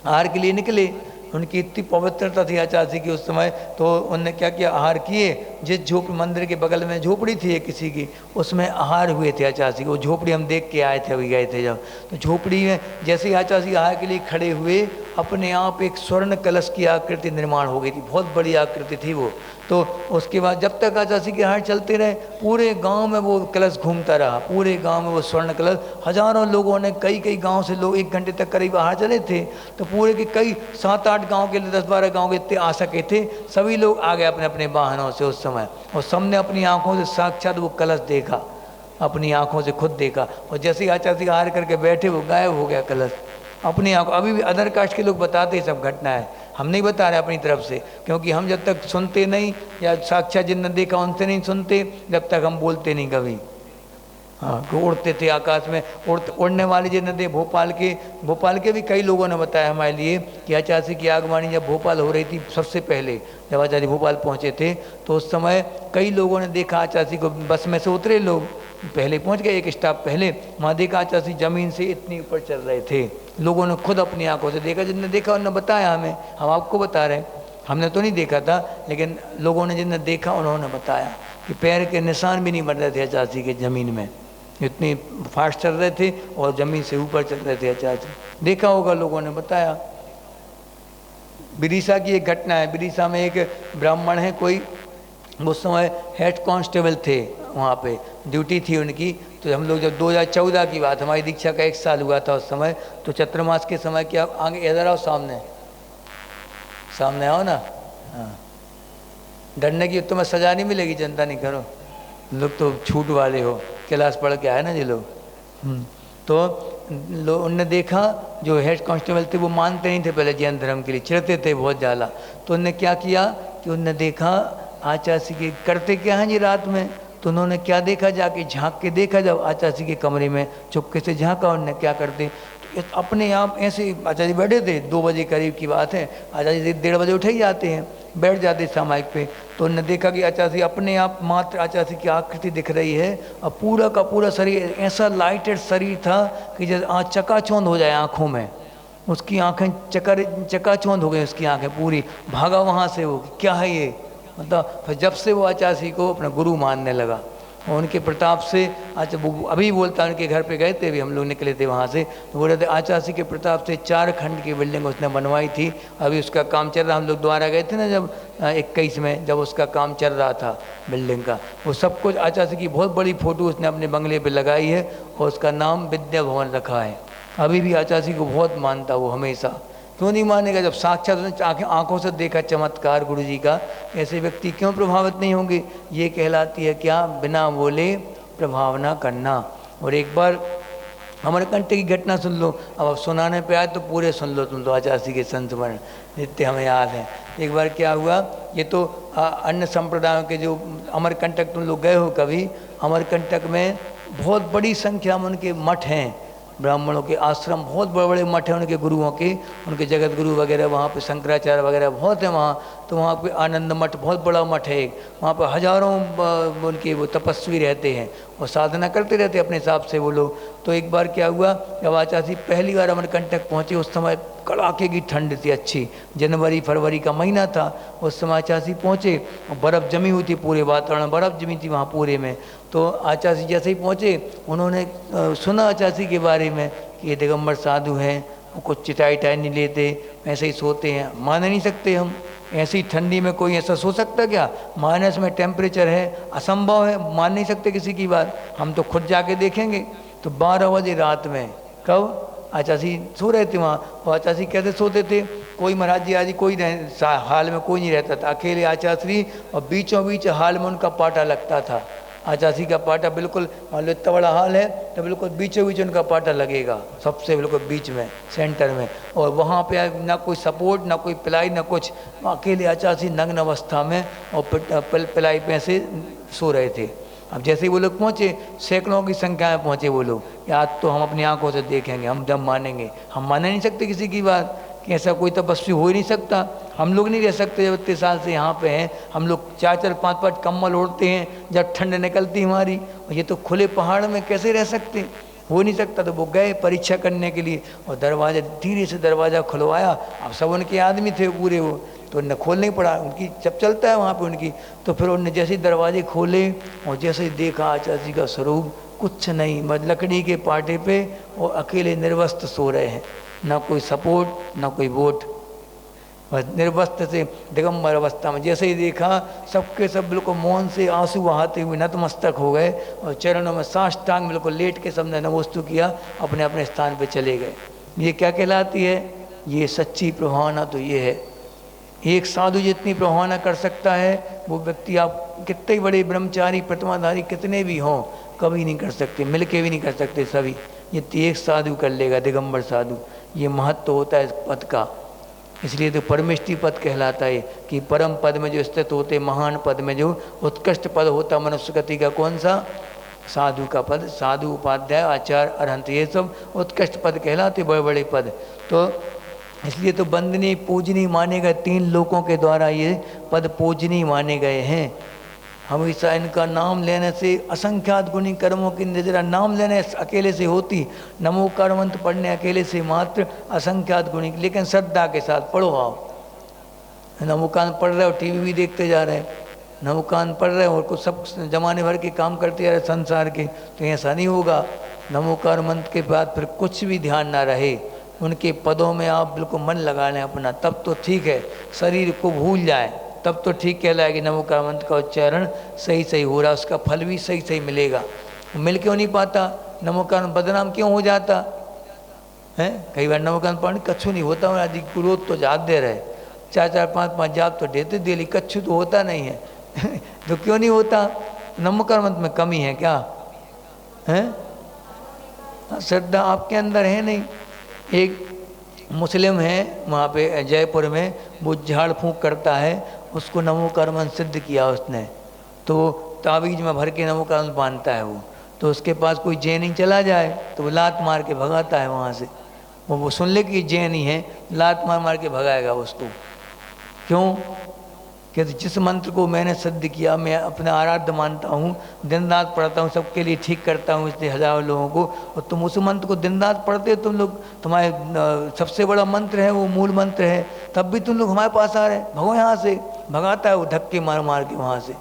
आहार के लिए निकले, उनकी इतनी पवित्रता थी आचार्य की उस समय। तो उनने क्या किया, आहार किए, जिस मंदिर के बगल में झोपड़ी थी किसी की, उसमें आहार हुए थे आचार्य। वो झोपड़ी हम देख के आए थे, अभी गए थे जब, तो झोपड़ी में जैसे ही आचार्य आहार के लिए खड़े हुए, अपने आप एक स्वर्ण कलश की आकृति निर्माण हो गई थी, बहुत बड़ी आकृति थी वो। तो उसके बाद जब तक आचार्य के आहार चलते रहे, पूरे गांव में वो कलश घूमता रहा, पूरे गांव में वो स्वर्ण कलश। हजारों लोगों ने, कई गांव से लोग 1 घंटे तक करीब आहार चले थे, तो पूरे के कई 7-8 गांव के 10-12 गांव के इतने आ सके थे, सभी लोग आ गए अपने अपने वाहनों से उस समय, और सबने अपनी आंखों से साक्षात वो कलश देखा, अपनी आंखों से खुद देखा। और जैसे ही आचार्य आहार करके बैठे, वो गायब हो गया कलश अपनी आंखों। अभी भी अदर कास्ट के लोग बताते हैं सब घटना है, हम नहीं बता रहे अपनी तरफ से, क्योंकि हम जब तक सुनते नहीं या साक्षात जिनने देखा उनसे नहीं सुनते, जब तक हम बोलते नहीं कभी। हाँ, उड़ते थे आकाश में, उड़ने वाले जिनने थे भोपाल के भी कई लोगों ने बताया हमारे लिए कि आचार्य की आगवानी जब भोपाल हो रही थी, सबसे पहले जब आचार्य भोपाल पहुँचे थे, तो उस समय कई लोगों ने देखा आचार्य को। बस में से उतरे लोग, पहले पहुंच गए, एक स्टाफ पहले, वहाँ देखा आचार्य जमीन से इतनी ऊपर चल रहे थे। लोगों ने खुद अपनी आंखों से देखा, जिनने देखा उन्होंने बताया हमें, हम आपको बता रहे हैं, हमने तो नहीं देखा था, लेकिन लोगों ने जिनने देखा उन्होंने बताया कि पैर के निशान भी नहीं बन रहे थे आचार्य के जमीन में, इतनी फास्ट चल रहे थे और जमीन से ऊपर चल रहे थे आचार्य। देखा होगा, लोगों ने बताया। विदिशा की एक घटना है, विदिशा में एक ब्राह्मण है कोई, उस समय हेड कांस्टेबल थे, वहाँ पे ड्यूटी थी उनकी। तो हम लोग जब 2014 की बात, हमारी दीक्षा का 1 साल हुआ था उस समय, तो चतुर्मास के समय क्या, आगे इधर आओ, सामने आओ ना। हाँ, डरने की तुम्हें सजा नहीं मिलेगी, चिंता नहीं करो, लोग तो छूट वाले हो, क्लास पढ़ के आए ना जी लोग। तो उनने देखा, जो हेड कांस्टेबल थे वो मानते नहीं थे पहले जैन धर्म के लिए, चिढ़ते थे बहुत ज़्यादा। तो उनने क्या किया कि उनने देखा आचार्य के करते क्या हैं जी रात में, तो उन्होंने क्या देखा, जाके झांक के देखा, जब आचार्य के कमरे में चुपके से झांका उनने, क्या करते, तो अपने आप ऐसे आचार्य बैठे थे, 2 बजे करीब की बात है, आचार्य 1:30 बजे उठे ही जाते हैं, बैठ जाते सामायिक पे। तो उन्होंने देखा कि आचार्य अपने आप मात्र आचार्य की आकृति दिख रही है, और पूरा का पूरा शरीर ऐसा लाइटेड शरीर था कि जैसे चकाचौंध हो जाए आँखों में, उसकी आँखें चकाचौंध हो गई, उसकी आँखें पूरी। भागा वहाँ से वो, क्या है ये, मतलब फिर जब से वो आचार्य को अपना गुरु मानने लगा और उनके प्रताप से अच्छा वो अभी बोलता उनके घर पे गए थे, भी हम लोग निकले थे वहाँ से, तो बोल रहे थे आचार्य के प्रताप से 4 खंड की बिल्डिंग उसने बनवाई थी, अभी उसका काम चल रहा। हम लोग द्वारा गए थे ना जब 21 में, जब उसका काम चल रहा था बिल्डिंग का, वो सब कुछ आचार्य की बहुत बड़ी फोटो उसने अपने बंगले पर लगाई है और उसका नाम विद्या भवन रखा है। अभी भी आचार्य को बहुत मानता वो हमेशा। क्यों नहीं मानेगा जब साक्षात उसने आंखों से देखा चमत्कार गुरु जी का, ऐसे व्यक्ति क्यों प्रभावित नहीं होंगे। ये कहलाती है क्या, बिना बोले प्रभाव ना करना। और एक बार अमरकंटक की घटना सुन लो, अब सुनाने पे आए तो पूरे सुन लो तुम तो आचार्य के संस्मरण जितने हमें याद हैं। एक बार क्या हुआ, ये तो अन्य संप्रदायों के जो अमरकंटक तुम लोग गए हो कभी, अमरकंटक में बहुत बड़ी संख्या में उनके मठ हैं, ब्राह्मणों के आश्रम, बहुत बड़े बड़े मठ हैं उनके गुरुओं के, उनके जगत गुरु वगैरह वहाँ पे शंकराचार्य वगैरह बहुत हैं वहाँ। तो वहाँ पे आनंद मठ बहुत बड़ा मठ है एक, वहाँ पर हजारों उनके वो तपस्वी रहते हैं और साधना करते रहते हैं अपने हिसाब से वो लोग। तो एक बार क्या हुआ, जब आचार्य पहली बार अमरकंटक पहुँचे उस समय कड़ाके की ठंड थी अच्छी, जनवरी फरवरी का महीना था। उस समय आचार्य पहुँचे, बर्फ़ जमी हुई थी, पूरे वातावरण बर्फ़ जमी थी वहाँ पूरे में। तो आचार्य जैसे ही पहुँचे उन्होंने सुना आचार्य के बारे में कि ये दिगंबर साधु हैं, वो कुछ चिटाई टाई नहीं लेते, ऐसे ही सोते हैं। मान नहीं सकते हम, ऐसी ठंडी में कोई ऐसा सो सकता क्या, माइनस में टेम्परेचर है, असंभव है, मान नहीं सकते किसी की बात। हम तो खुद जाके देखेंगे। तो 12 बजे रात में, कब आचार्य सो रहे थे वहाँ, और आचार्य कैसे सोते थे, कोई महाराज जी आदि कोई हाल में कोई नहीं रहता था, अकेले आचार्य और बीचों बीच हाल में उनका पाटा लगता था। आचार्य का पाटा बिल्कुल, मान लो इतना बड़ा हाल है तो बिल्कुल बीचों बीच उनका पाटा लगेगा, सबसे बिल्कुल बीच में सेंटर में। और वहाँ पे ना कोई सपोर्ट, ना कोई पिलाई, ना कुछ, अकेले आचार्य नग्न अवस्था में और पिलाई पे से सो रहे थे। अब जैसे ही वो लोग पहुँचे, सैकड़ों की संख्या में पहुँचे वो लोग, आज तो हम अपनी आंखों से देखेंगे, हम जब मानेंगे। हम मान नहीं सकते किसी की बात कि ऐसा कोई तपस्वी हो ही नहीं सकता। हम लोग नहीं रह सकते जब इतने साल से यहाँ पे हैं, हम लोग 4-4 5-5 कम्बल ओढ़ते हैं जब ठंड निकलती हमारी, और ये तो खुले पहाड़ में कैसे रह सकते, हो नहीं सकता। तो वो गए परीक्षा करने के लिए और दरवाज़ा धीरे से दरवाज़ा खुलवाया। अब सब उनके आदमी थे पूरे वो, तो उन्हें खोलना ही पड़ा, उनकी जब चलता है वहाँ पे उनकी। तो फिर उन्होंने जैसे ही दरवाजे खोले और जैसे ही देखा आचार्य का स्वरूप, कुछ नहीं, मत लकड़ी के पाटे पे और अकेले निर्वस्त्र सो रहे हैं, ना कोई सपोर्ट ना कोई वोट, बस निर्वस्त्र से दिगंबर अवस्था में। जैसे ही देखा सबके सब बिल्कुल मौन से आंसू बहाते हुए नतमस्तक हो गए और चरणों में साष्टांग बिल्कुल लेट के सबने नमोस्तु किया, अपने अपने स्थान पे चले गए। ये क्या कहलाती है, ये सच्ची प्रभावना तो ये है। एक साधु जितनी प्रभावना कर सकता है वो व्यक्ति, आप कितने बड़े ब्रह्मचारी प्रतिमाधारी कितने भी हों, कभी नहीं कर सकते, मिलके भी नहीं कर सकते सभी। ये एक साधु कर लेगा, दिगंबर साधु। ये महत्व होता है इस पद का, इसलिए तो परमेष्टि पद कहलाता है कि परम पद में जो स्थित होते, महान पद में जो उत्कृष्ट पद होता मनुष्य गति का, कौन सा, साधु का पद। साधु, उपाध्याय, आचार्य, अरहंत, ये सब उत्कृष्ट पद कहलाते, बड़े बड़े पद। तो इसलिए तो वंदनीय पूजनीय माने गए, 3 लोकों के द्वारा ये पद पूजनीय माने गए हैं। हमेशा इनका नाम लेने से असंख्यात गुणी कर्मों की निजरा, नाम लेने अकेले से होती, नमो मंत्र पढ़ने अकेले से मात्र असंख्यात गुणी, लेकिन श्रद्धा के साथ पढ़ो। आप नमोकांत पढ़ रहे हो, टीवी भी देखते जा रहे हैं, नमोकांत पढ़ रहे हो और कुछ सब जमाने भर के काम करते जा रहे संसार के, तो ऐसा नहीं होगा। नमोकार मंत्र के बाद फिर कुछ भी ध्यान ना रहे, उनके पदों में आप बिल्कुल मन लगा लें अपना, तब तो ठीक है। शरीर को भूल जाए तब तो ठीक कहलाएगी, नमोकार मंत्र का उच्चारण सही सही हो रहा, उसका फल भी सही सही मिलेगा। मिल क्यों नहीं पाता, नमोकार बदनाम क्यों हो जाता है। कई बार नमोकार पढ़ कच्छू नहीं होता, आदि ग्रोथ तो जात दे रहे, 4-4 5-5 जाप तो देते डेली, कच्छू तो होता नहीं है तो क्यों नहीं होता, नमोकार मंत्र में कमी है क्या है, श्रद्धा आपके अंदर है नहीं। एक मुस्लिम है वहाँ पे जयपुर में, वो झाड़ फूँक करता है, उसको नमोकार मंत्र सिद्ध किया उसने, तो तावीज में भर के नमोकार मंत्र बांधता है वो। तो उसके पास कोई जैनी चला जाए तो वो लात मार के भगाता है वहाँ से, वो सुन ले कि जैनी है, लात मार मार के भगाएगा उसको। क्यों, कि जिस मंत्र को मैंने सिद्ध किया, मैं अपना आराध्य मानता हूँ, दिन रात पढ़ता हूँ, सबके लिए ठीक करता हूँ इसलिए हजारों लोगों को, और तुम उस मंत्र को दिन रात पढ़ते हो, तुम लोग, तुम्हारे सबसे बड़ा मंत्र है वो मूल मंत्र है, तब भी तुम लोग हमारे पास आ रहे हैं, भगो यहाँ से। भगाता है वो धक्के मार मार के वहाँ से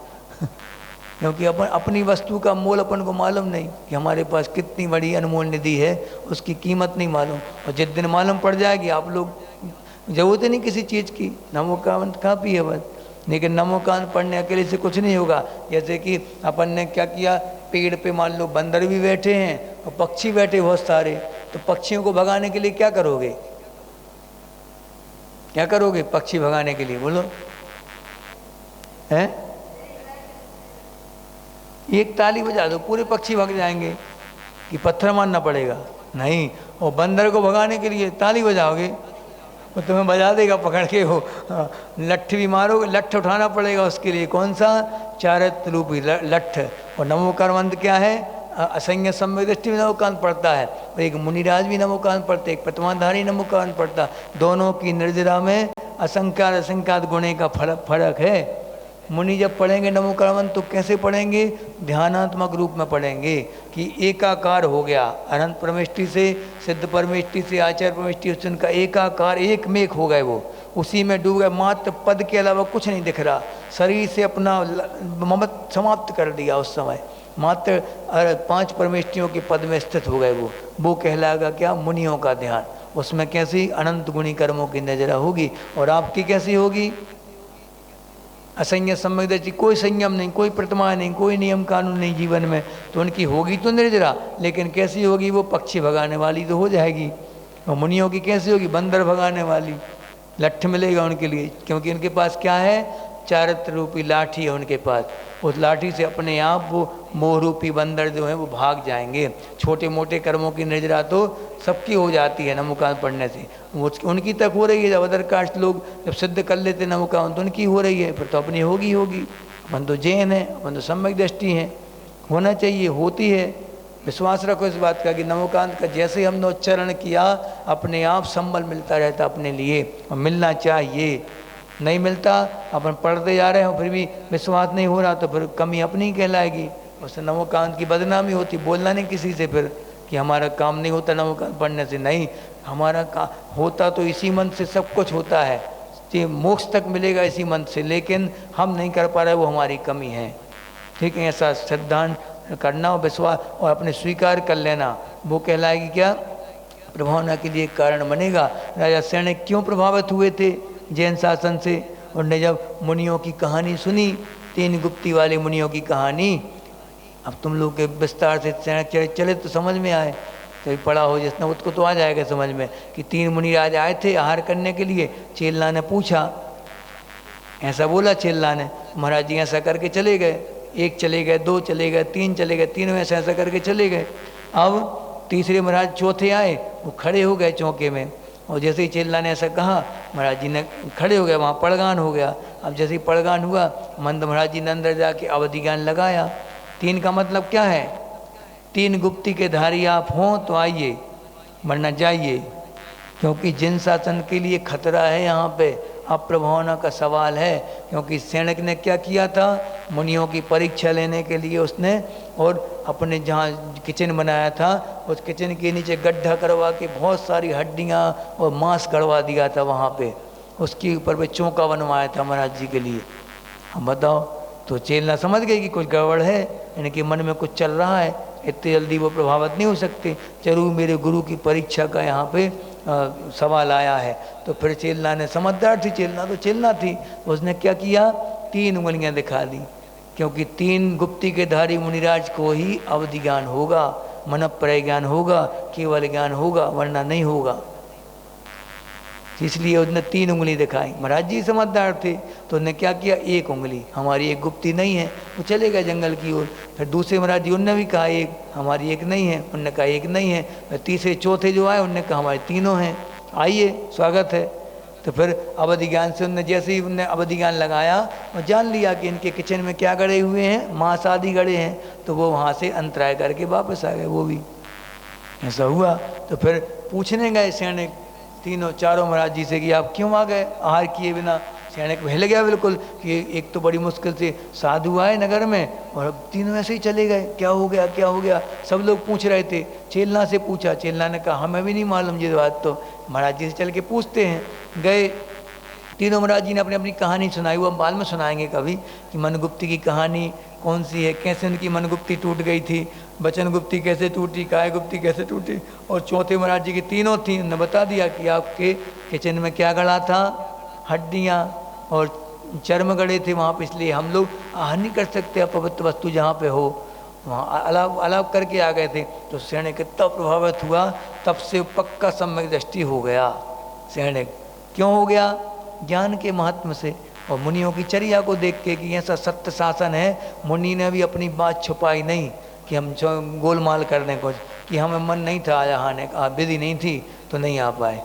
क्योंकि अपन अपनी वस्तु का मोल अपन को मालूम नहीं कि हमारे पास कितनी बड़ी अनमोल निधि है, उसकी कीमत नहीं मालूम। और जिस दिन मालूम पड़ जाएगी, आप लोग जरूरत नहीं किसी चीज़ की, नमोकांत काफ़ी है बस। लेकिन नमोकांत पढ़ने अकेले से कुछ नहीं होगा। जैसे कि अपन ने क्या किया, पेड़ पे मान लो बंदर भी बैठे हैं और पक्षी बैठे बहुत सारे, तो पक्षियों को भगाने के लिए क्या करोगे, क्या करोगे पक्षी भगाने के लिए, बोलो हैं? एक ताली बजा दो पूरे पक्षी भाग जाएंगे कि पत्थर मारना पड़ेगा? नहीं। और बंदर को भगाने के लिए ताली बजाओगे वो तुम्हें बजा देगा पकड़ के, वो लठ भी मारोगे, लठ उठाना पड़ेगा उसके लिए। कौन सा? चारित्र रूपी लठ। और नमोकार मंत्र क्या है? असंज्ञ सम्यक दृष्टि में नमोकांत पढ़ता है, और एक मुनिराज भी नमोकांत पढ़ते, एक प्रतिमाधारी नमोकांत पढ़ता। दोनों की निर्जरा में असंख्यात असंख्यात गुणे का फर्क है। मुनि जब पढ़ेंगे नमोकार मंत्र तो कैसे पढ़ेंगे? ध्यानात्मक रूप में पढ़ेंगे कि एकाकार हो गया, अनंत परमेष्टि से, सिद्ध परमेष्टि से, आचार्य परमेष्टि से उनका एकाकार एक मेक हो गए, वो उसी में डूब गए। मात्र पद के अलावा कुछ नहीं दिख रहा, शरीर से अपना ममत समाप्त कर दिया उस समय, मात्र 5 परमेष्टियों के पद में स्थित हो गए। वो कहलाएगा क्या? मुनियों का ध्यान। उसमें कैसी अनंत गुणी कर्मों की नजरा होगी। और आपकी कैसी होगी? असंयम सम्यक दृष्टि, कोई संयम नहीं, कोई प्रतिमा नहीं, कोई नियम कानून नहीं जीवन में, तो उनकी होगी तो निर्जरा, लेकिन कैसी होगी? वो पक्षी भगाने वाली तो हो जाएगी। और मुनियों की कैसी होगी? बंदर भगाने वाली, लठ मिलेगा उनके लिए, क्योंकि उनके पास क्या है? चारित्र रूपी लाठी है उनके पास। उस लाठी से अपने आप वो मोह रूपी बंदर जो है वो भाग जाएंगे। छोटे मोटे कर्मों की निर्जरा तो सबकी हो जाती है नमोकांत पढ़ने से, वो उनकी तक हो रही है। जब अदर कास्ट लोग जब सिद्ध कर लेते नमोकांत तो उनकी हो रही है, फिर तो अपनी होगी। अपन तो जैन है, अपन तो सम्यक दृष्टि है, होना चाहिए, होती है। विश्वास रखो इस बात का कि नमोकांत का जैसे हमने उच्चारण किया अपने आप संबल मिलता रहता अपने लिए, और मिलना चाहिए। नहीं मिलता, अपन पढ़ते जा रहे हो फिर भी विश्वास नहीं हो रहा, तो फिर कमी अपनी ही कहलाएगी। उससे नमोकांत की बदनामी होती। बोलना नहीं किसी से फिर कि हमारा काम नहीं होता नमोकांत पढ़ने से। नहीं, हमारा काम होता तो इसी मन से सब कुछ होता है, ये मोक्ष तक मिलेगा इसी मन से, लेकिन हम नहीं कर पा रहे, वो हमारी कमी है। ठीक है, ऐसा सिद्धांत करना और विश्वास और अपने स्वीकार कर लेना, वो कहलाएगी क्या? प्रभावना के लिए कारण बनेगा। राजा सैनिक क्यों प्रभावित हुए थे जैन शासन से? उन्होंने जब मुनियों की कहानी सुनी, 3 गुप्ती वाले मुनियों की कहानी, अब तुम लोग के विस्तार से चले तो समझ में आए, कभी पढ़ा हो जिसने उसको तो आ जाएगा समझ में कि 3 मुनिराज आए थे आहार करने के लिए। चेल्ला ने पूछा, ऐसा बोला चेल्ला ने, महाराज जी ऐसा करके चले गए, 1 चले गए, 2 चले गए, 3 चले गए, तीनों ऐसा करके चले गए। अब तीसरे महाराज चौथे आए, वो खड़े हो गए चौके में, और जैसे ही चेल्ला ने ऐसा कहा महाराज जी ने खड़े हो गए, वहाँ पड़गान हो गया। अब जैसे ही पड़गान हुआ, मंद महाराज जी ने अंदर जाके अवधि ज्ञान लगाया। 3 का मतलब क्या है? 3 गुप्ती के धारी आप हों तो आइए, वरना जाइए, क्योंकि जिन शासन के लिए खतरा है यहाँ पे, अप्रभावना का सवाल है। क्योंकि सैनिक ने क्या किया था? मुनियों की परीक्षा लेने के लिए उसने, और अपने जहाँ किचन बनाया था उस किचन के नीचे गड्ढा करवा के बहुत सारी हड्डियाँ और मांस गड़वा दिया था वहाँ पे, उसके ऊपर पे चौका बनवाया था महाराज जी के लिए। हम बताओ, तो चेल्ला समझ गए कि कुछ गड़बड़ है, इनके मन में कुछ चल रहा है, इतनी जल्दी वो प्रभावित नहीं हो सकते, जरूर मेरे गुरु की परीक्षा का यहाँ पे सवाल आया है। तो फिर चेल्ला ने, समझदार थी चेल्ला, तो चेल्ला थी, उसने क्या किया? 3 उंगलियाँ दिखा दी, क्योंकि 3 गुप्ती के धारी मुनिराज को ही अवधि ज्ञान होगा, मनप्रय ज्ञान होगा, केवल ज्ञान होगा, वरना नहीं होगा। इसलिए उसने 3 उंगली दिखाई। महाराज जी समझदार थे, तो उन्होंने क्या किया? 1 उंगली, हमारी 1 गुप्ती नहीं है, वो चले गए जंगल की ओर। फिर दूसरे महाराज जी उनने भी कहा 1, हमारी 1 नहीं है, उनने कहा 1 नहीं है। फिर तीसरे चौथे जो आए उनने कहा हमारे तीनों हैं, आइए स्वागत है। तो फिर अवधि ज्ञान से उनने, जैसे ही उनने अवधि ज्ञान लगाया और जान लिया कि इनके किचन में क्या गड़े हुए हैं, मांस आदि गड़े हैं, तो वो वहाँ से अंतराय करके वापस आ गए। वो भी ऐसा हुआ। तो फिर पूछने गए सैनिक 3-4 महाराज जी से कि आप क्यों आ गए आहार किए बिना? सैनिक हिल गया बिल्कुल कि एक तो बड़ी मुश्किल से साधु आए नगर में और अब तीनों ऐसे ही चले गए, क्या हो गया, क्या हो गया? सब लोग पूछ रहे थे। चेल्ला से पूछा, चेल्ला ने कहा हमें भी नहीं मालूम ये बात, तो महाराज जी से चल के पूछते हैं। गए, तीनों महाराज जी ने अपनी अपनी कहानी सुनाई, वो हम बाद में सुनाएंगे कभी कि मनगुप्ती की कहानी कौन सी है, कैसे उनकी मनगुप्ती टूट गई थी, बचन गुप्ती कैसे टूटी, काय गुप्ती कैसे टूटी, और चौथे महाराज जी की तीनों थी। उन्होंने बता दिया कि आपके किचन में क्या गड़ा था, हड्डियाँ और चर्म गड़े थे वहाँ पे, इसलिए हम लोग आहार नहीं कर सकते अपवित्र वस्तु जहाँ पे हो, वहाँ अलाप अलाप करके आ गए थे। तो सैनिक कितना प्रभावित हुआ, तब से पक्का सम्यक दृष्टि हो गया सैनिक। क्यों हो गया? ज्ञान के महात्म से और मुनियों की चर्या को देख के कि ऐसा सत्य शासन है। मुनि ने भी अपनी बात छुपाई नहीं कि हम गोलमाल करने को, कि हमें मन नहीं था आने का, विधि नहीं थी तो नहीं आ पाए,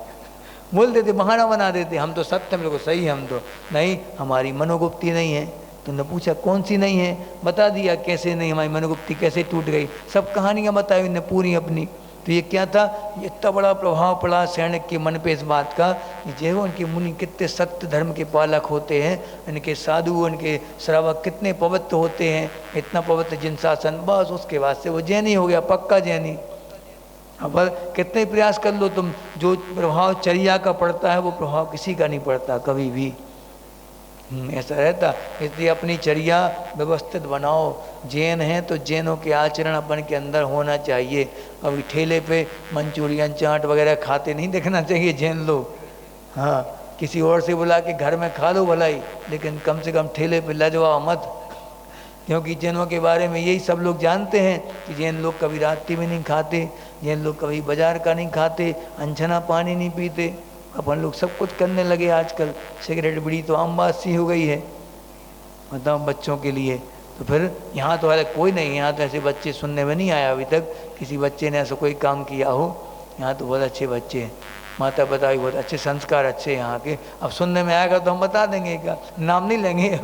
बोल देते, बहाना बना देते, हम तो सत्य हम लोग सही, हम तो नहीं, हमारी मनोगुप्ती नहीं है। तो उन्होंने पूछा कौन सी नहीं है, बता दिया कैसे नहीं, हमारी मनोगुप्ती कैसे टूट गई, सब कहानियाँ बताई उन्होंने पूरी अपनी। तो ये क्या था, ये इतना बड़ा प्रभाव पड़ा सैनिक के मन पे इस बात का कि जो उनके मुनि कितने सत्य धर्म के पालक होते हैं, इनके साधु उनके श्रावक कितने पवित्र होते हैं, इतना पवित्र जिन शासन, बस उसके बाद से वो जैनी हो गया, पक्का जैनी। अब कितने प्रयास कर लो तुम, जो प्रभाव चर्या का पड़ता है वो प्रभाव किसी का नहीं पड़ता कभी भी, ऐसा रहता। इसलिए अपनी चर्या व्यवस्थित बनाओ। जैन हैं तो जैनों के आचरण अपन के अंदर होना चाहिए। कभी ठेले पे मंचूरियन चाट वगैरह खाते नहीं देखना चाहिए जैन लोग। हाँ, किसी और से बुला के घर में खा लो भलाई, लेकिन कम से कम ठेले पे लजवाओ मत, क्योंकि जैनों के बारे में यही सब लोग जानते हैं कि जैन लोग कभी रात्रि में नहीं खाते, जैन लोग कभी बाजार का नहीं खाते, अनछना पानी नहीं पीते। अपन लोग सब कुछ करने लगे आजकल, सिगरेट बीड़ी तो आम बात सी हो गई है, मतलब बच्चों के लिए। तो फिर यहाँ तो है कोई नहीं, यहाँ तो ऐसे बच्चे सुनने में नहीं आया अभी तक किसी बच्चे ने ऐसा कोई काम किया हो। यहाँ तो बहुत अच्छे बच्चे हैं, माता पिता भी बहुत अच्छे, संस्कार अच्छे यहाँ के। अब सुनने में आएगा तो हम बता देंगे, का नाम नहीं लेंगे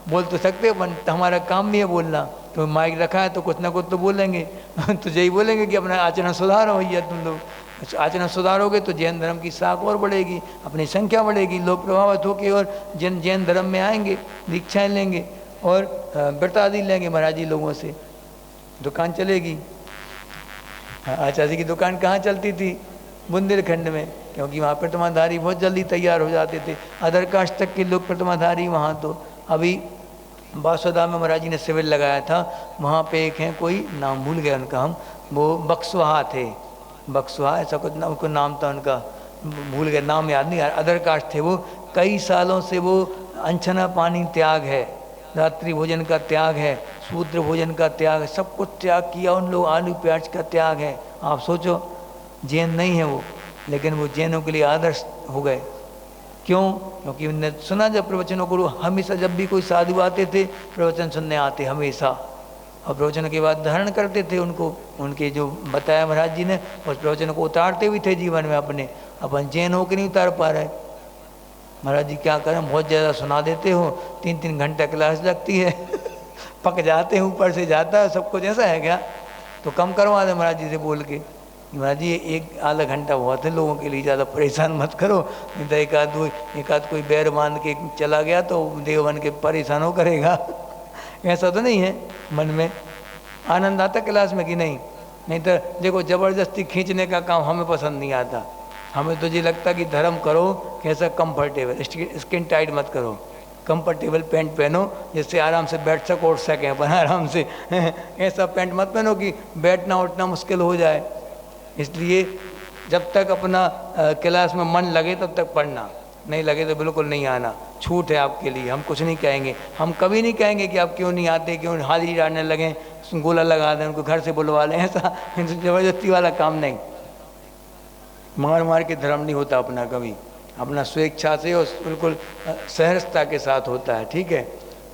बोल तो सकते अपन, हमारा काम भी है बोलना, तो माइक रखा है तो कुछ ना कुछ तो बोलेंगे तो यही बोलेंगे कि अपना आचरण सुधारो भैया, तुम लोग आचरण सुधारोगे तो जैन धर्म की शाख और बढ़ेगी, अपनी संख्या बढ़ेगी, लोग प्रभावित होकर और जैन धर्म में आएंगे, दीक्षाएं लेंगे और व्रत आदि लेंगे महाराज जी लोगों से, दुकान चलेगी। आचार्य जी की दुकान कहाँ चलती थी? बुंदेलखंड में, क्योंकि वहाँ प्रतिमाधारी बहुत जल्दी तैयार हो जाते थे, अदर कास्ट तक के लोग प्रतिमाधारी वहाँ। तो अभी बासुदा में महाराज जी ने शिविर लगाया था, वहाँ पे एक हैं, कोई नाम भूल गया उनका, हम वो बक्सवाहा थे, बक्सवाहा ऐसा कुछ नाम, उनको नाम था उनका, भूल गया, नाम याद नहीं आ रहा, अदर कास्ट थे वो। कई सालों से वो अनछना पानी त्याग है, रात्रि भोजन का त्याग है, शूद्र भोजन का त्याग है, सब कुछ त्याग किया उन लोग, आलू प्याज का त्याग है। आप सोचो, जैन नहीं है वो, लेकिन वो जैनों के लिए आदर्श हो गए। क्यों? क्योंकि उनने सुना जब प्रवचनों को, हमेशा जब भी कोई साधु आते थे प्रवचन सुनने आते हमेशा, और प्रवचन के बाद धारण करते थे उनको, उनके जो बताया महाराज जी ने उस प्रवचन को उतारते भी थे जीवन में अपने। अपन जैन होकर नहीं उतार पा रहे, महाराज जी क्या करें, बहुत ज़्यादा सुना देते हो, 3-3 घंटा क्लास लगती है पक जाते हैं, ऊपर से जाता है सब कुछ, ऐसा है क्या? तो कम करवा दे महाराज जी से बोल के, महाराज जी 1-आधा घंटा बहुत है लोगों के लिए, ज़्यादा परेशान मत करो, नहीं तो एक आध कोई बैर बांध के चला गया तो देव बन के परेशान हो करेगा ऐसा तो नहीं है, मन में आनंद आता क्लास में कि नहीं? नहीं तो देखो, ज़बरदस्ती खींचने का काम हमें पसंद नहीं आता। हमें तो ये लगता कि धर्म करो कैसा कंफर्टेबल, स्किन टाइट मत करो, कंफर्टेबल पैंट पहनो जिससे आराम से बैठ सको, उठ सकें अपन आराम से ऐसा पैंट मत पहनो कि बैठना उठना मुश्किल हो जाए। इसलिए जब तक अपना क्लास में मन लगे तब तक पढ़ना, नहीं लगे तो बिल्कुल नहीं आना, छूट है आपके लिए, हम कुछ नहीं कहेंगे। हम कभी नहीं कहेंगे कि आप क्यों नहीं आते, क्यों हाजिरी डालने लगें, गोला लगा दें, उनको घर से बुलवा लें, ऐसा ज़बरदस्ती वाला काम नहीं। मार मार के धर्म नहीं होता अपना कभी, अपना स्वेच्छा से और बिल्कुल सहजता के साथ होता है, ठीक है।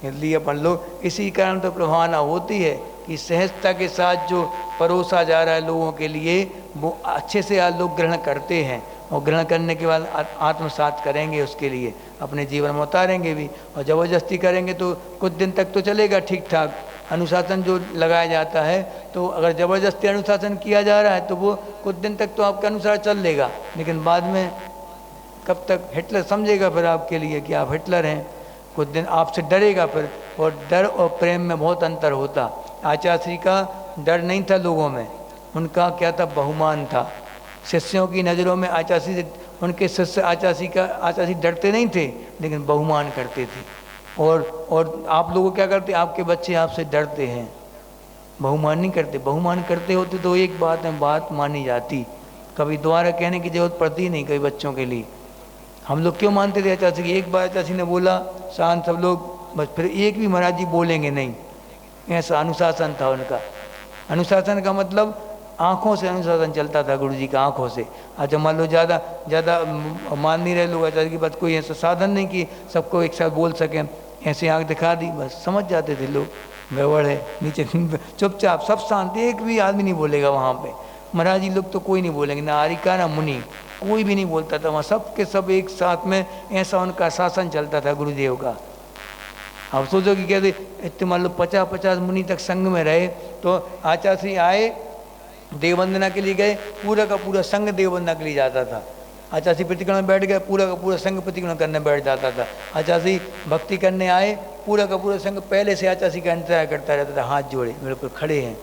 इसलिए अपन लोग इसी कारण तो प्रभावना होती है कि सहजता के साथ जो परोसा जा रहा है लोगों के लिए, वो अच्छे से आज लोग ग्रहण करते हैं, और ग्रहण करने के बाद आत्मसात करेंगे, उसके लिए अपने जीवन में उतारेंगे भी। और ज़बरदस्ती करेंगे तो कुछ दिन तक तो चलेगा ठीक ठाक, अनुशासन जो लगाया जाता है, तो अगर ज़बरदस्ती अनुशासन किया जा रहा है तो वो कुछ दिन तक तो आपके अनुसार चल लेगा, लेकिन बाद में कब तक हिटलर समझेगा फिर आपके लिए कि आप हिटलर हैं, कुछ दिन आपसे डरेगा फिर। और डर और प्रेम में बहुत अंतर होता। आचार्य श्री का डर नहीं था लोगों में, उनका क्या था, बहुमान था। शिष्यों की नज़रों में आचार्य श्री से उनके शिष्य आचासी डरते नहीं थे, लेकिन बहुमान करते थे। और आप लोग क्या करते, आपके बच्चे आपसे डरते हैं, बहुमान नहीं करते। बहुमान करते होते तो एक बात मानी जाती, कभी दोबारा कहने की जरूरत पड़ती नहीं कभी बच्चों के लिए। हम लोग क्यों मानते थे आचासी की, एक बार आचासी ने बोला शांत सब लोग, बस फिर एक भी महाराज जी बोलेंगे नहीं, ऐसा अनुशासन था उनका। अनुशासन का मतलब आँखों से अनुशासन चलता था गुरु जी का, आँखों से। अच्छा मान लो ज़्यादा मान नहीं रहे लोग आचार्य की बात, कोई ऐसा साधन नहीं कि सबको एक साथ बोल सकें, ऐसे आँख दिखा दी बस समझ जाते थे लोग, गड़बड़ है, नीचे चुपचाप सब शांत, एक भी आदमी नहीं बोलेगा वहाँ पे। महाराज जी लोग तो कोई नहीं बोलेंगे, ना आरिका ना मुनि, कोई भी नहीं बोलता था वहाँ, सब के सब एक साथ में, ऐसा उनका शासन चलता था गुरुदेव का। अब सोचो कि कहते इतने मान लो 50 मुनि तक संग में रहे, तो आचार्य आए देववंदना के लिए गए, पूरा का पूरा संग देववंदना के लिए जाता था। आचार्य प्रतिक्रमण में बैठ गए, पूरा का पूरा संग प्रतिक्रमण करने बैठ जाता था। आचार्य भक्ति करने आए, पूरा का पूरा संग पहले से आचार्य का इंतजार करता रहता था, हाथ जोड़े बिल्कुल खड़े हैं,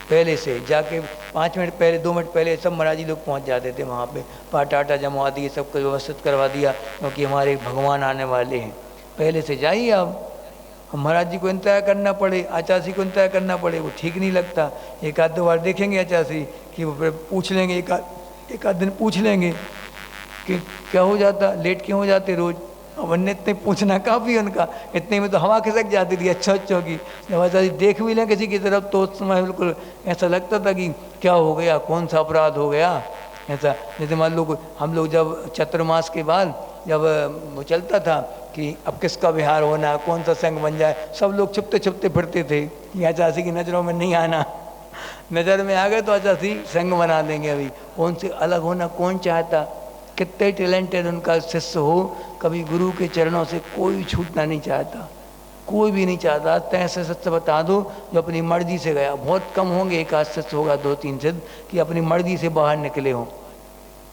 पहले से जाके 5 मिनट पहले 2 मिनट पहले सब महाराज जी लोग पहुँच जाते थे वहाँ पे, पाटा आटा जमवा दिए, सब कुछ व्यवस्थित करवा दिया, क्योंकि हमारे भगवान आने वाले हैं। पहले से जाइए, अब महाराज जी को इंतजार करना पड़े, आचार्य को इंतजार करना पड़े, वो ठीक नहीं लगता। एक आध 2 बार देखेंगे आचार्य कि वो फिर पूछ लेंगे, एक आध दिन पूछ लेंगे कि क्या हो जाता, लेट क्यों हो जाते रोज़। अब अन्य इतने पूछना काफ़ी उनका, इतने में तो हवा खिसक जाती थी अच्छा की। जब आचार्य देख भी लें किसी की तरफ तो उस समय बिल्कुल ऐसा लगता था कि क्या हो गया, कौन सा अपराध हो गया ऐसा। जैसे मान लो हम लोग जब चतुर्मास के बाद जब वो चलता था कि अब किसका विहार होना, कौन सा संग बन जाए, सब लोग छुपते छुपते फिरते थे कि आचार्य की नज़रों में नहीं आना, नज़र में आ गए तो आचार्य संग बना देंगे। अभी उनसे अलग होना कौन चाहता, कितने टैलेंटेड उनका शिष्य हो, कभी गुरु के चरणों से कोई छूटना नहीं चाहता, कोई भी नहीं चाहता। ऐसे शिष्य बता दो जो अपनी मर्जी से गया, बहुत कम होंगे, एक आध शिष्य होगा 2-3 सिद्ध कि अपनी मर्जी से बाहर निकले हों।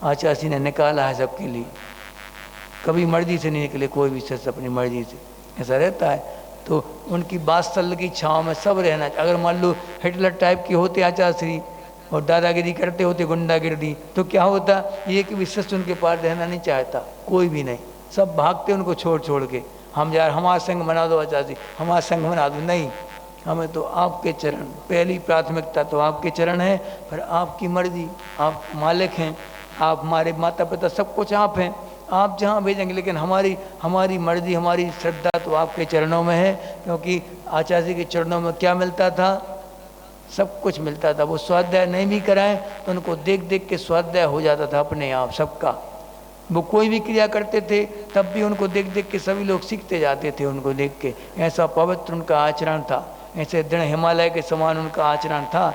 आचार्य ने निकाला है सबके लिए, कभी मर्जी से नहीं निकले कोई भी शिष्य अपनी मर्जी से, ऐसा रहता है। तो उनकी वात्सल्य की छाँव में सब रहना। अगर मान लो हिटलर टाइप के होते आचार्य और दादागिरी करते होते, गुंडागिरी, तो क्या होता, एक भी शिष्य उनके पास रहना नहीं चाहता, कोई भी नहीं, सब भागते उनको छोड़ के। हम यार हमारा संग बना दो आचार्य, हमारा संग बना दो, नहीं, हमें तो आपके चरण, पहली प्राथमिकता तो आपके चरण है, फिर आपकी मर्जी, आप मालिक हैं, आप हमारे माता पिता, सब कुछ आप हैं, आप जहाँ भेजेंगे, लेकिन हमारी मर्जी, हमारी श्रद्धा तो आपके चरणों में है। क्योंकि आचार्य के चरणों में क्या मिलता था, सब कुछ मिलता था। वो स्वाध्याय नहीं भी कराएं तो उनको देख देख के स्वाध्याय हो जाता था अपने आप सबका। वो कोई भी क्रिया करते थे तब भी उनको देख देख के सभी लोग सीखते जाते थे उनको देख के। ऐसा पवित्र उनका आचरण था, ऐसे दृढ़ हिमालय के समान उनका आचरण था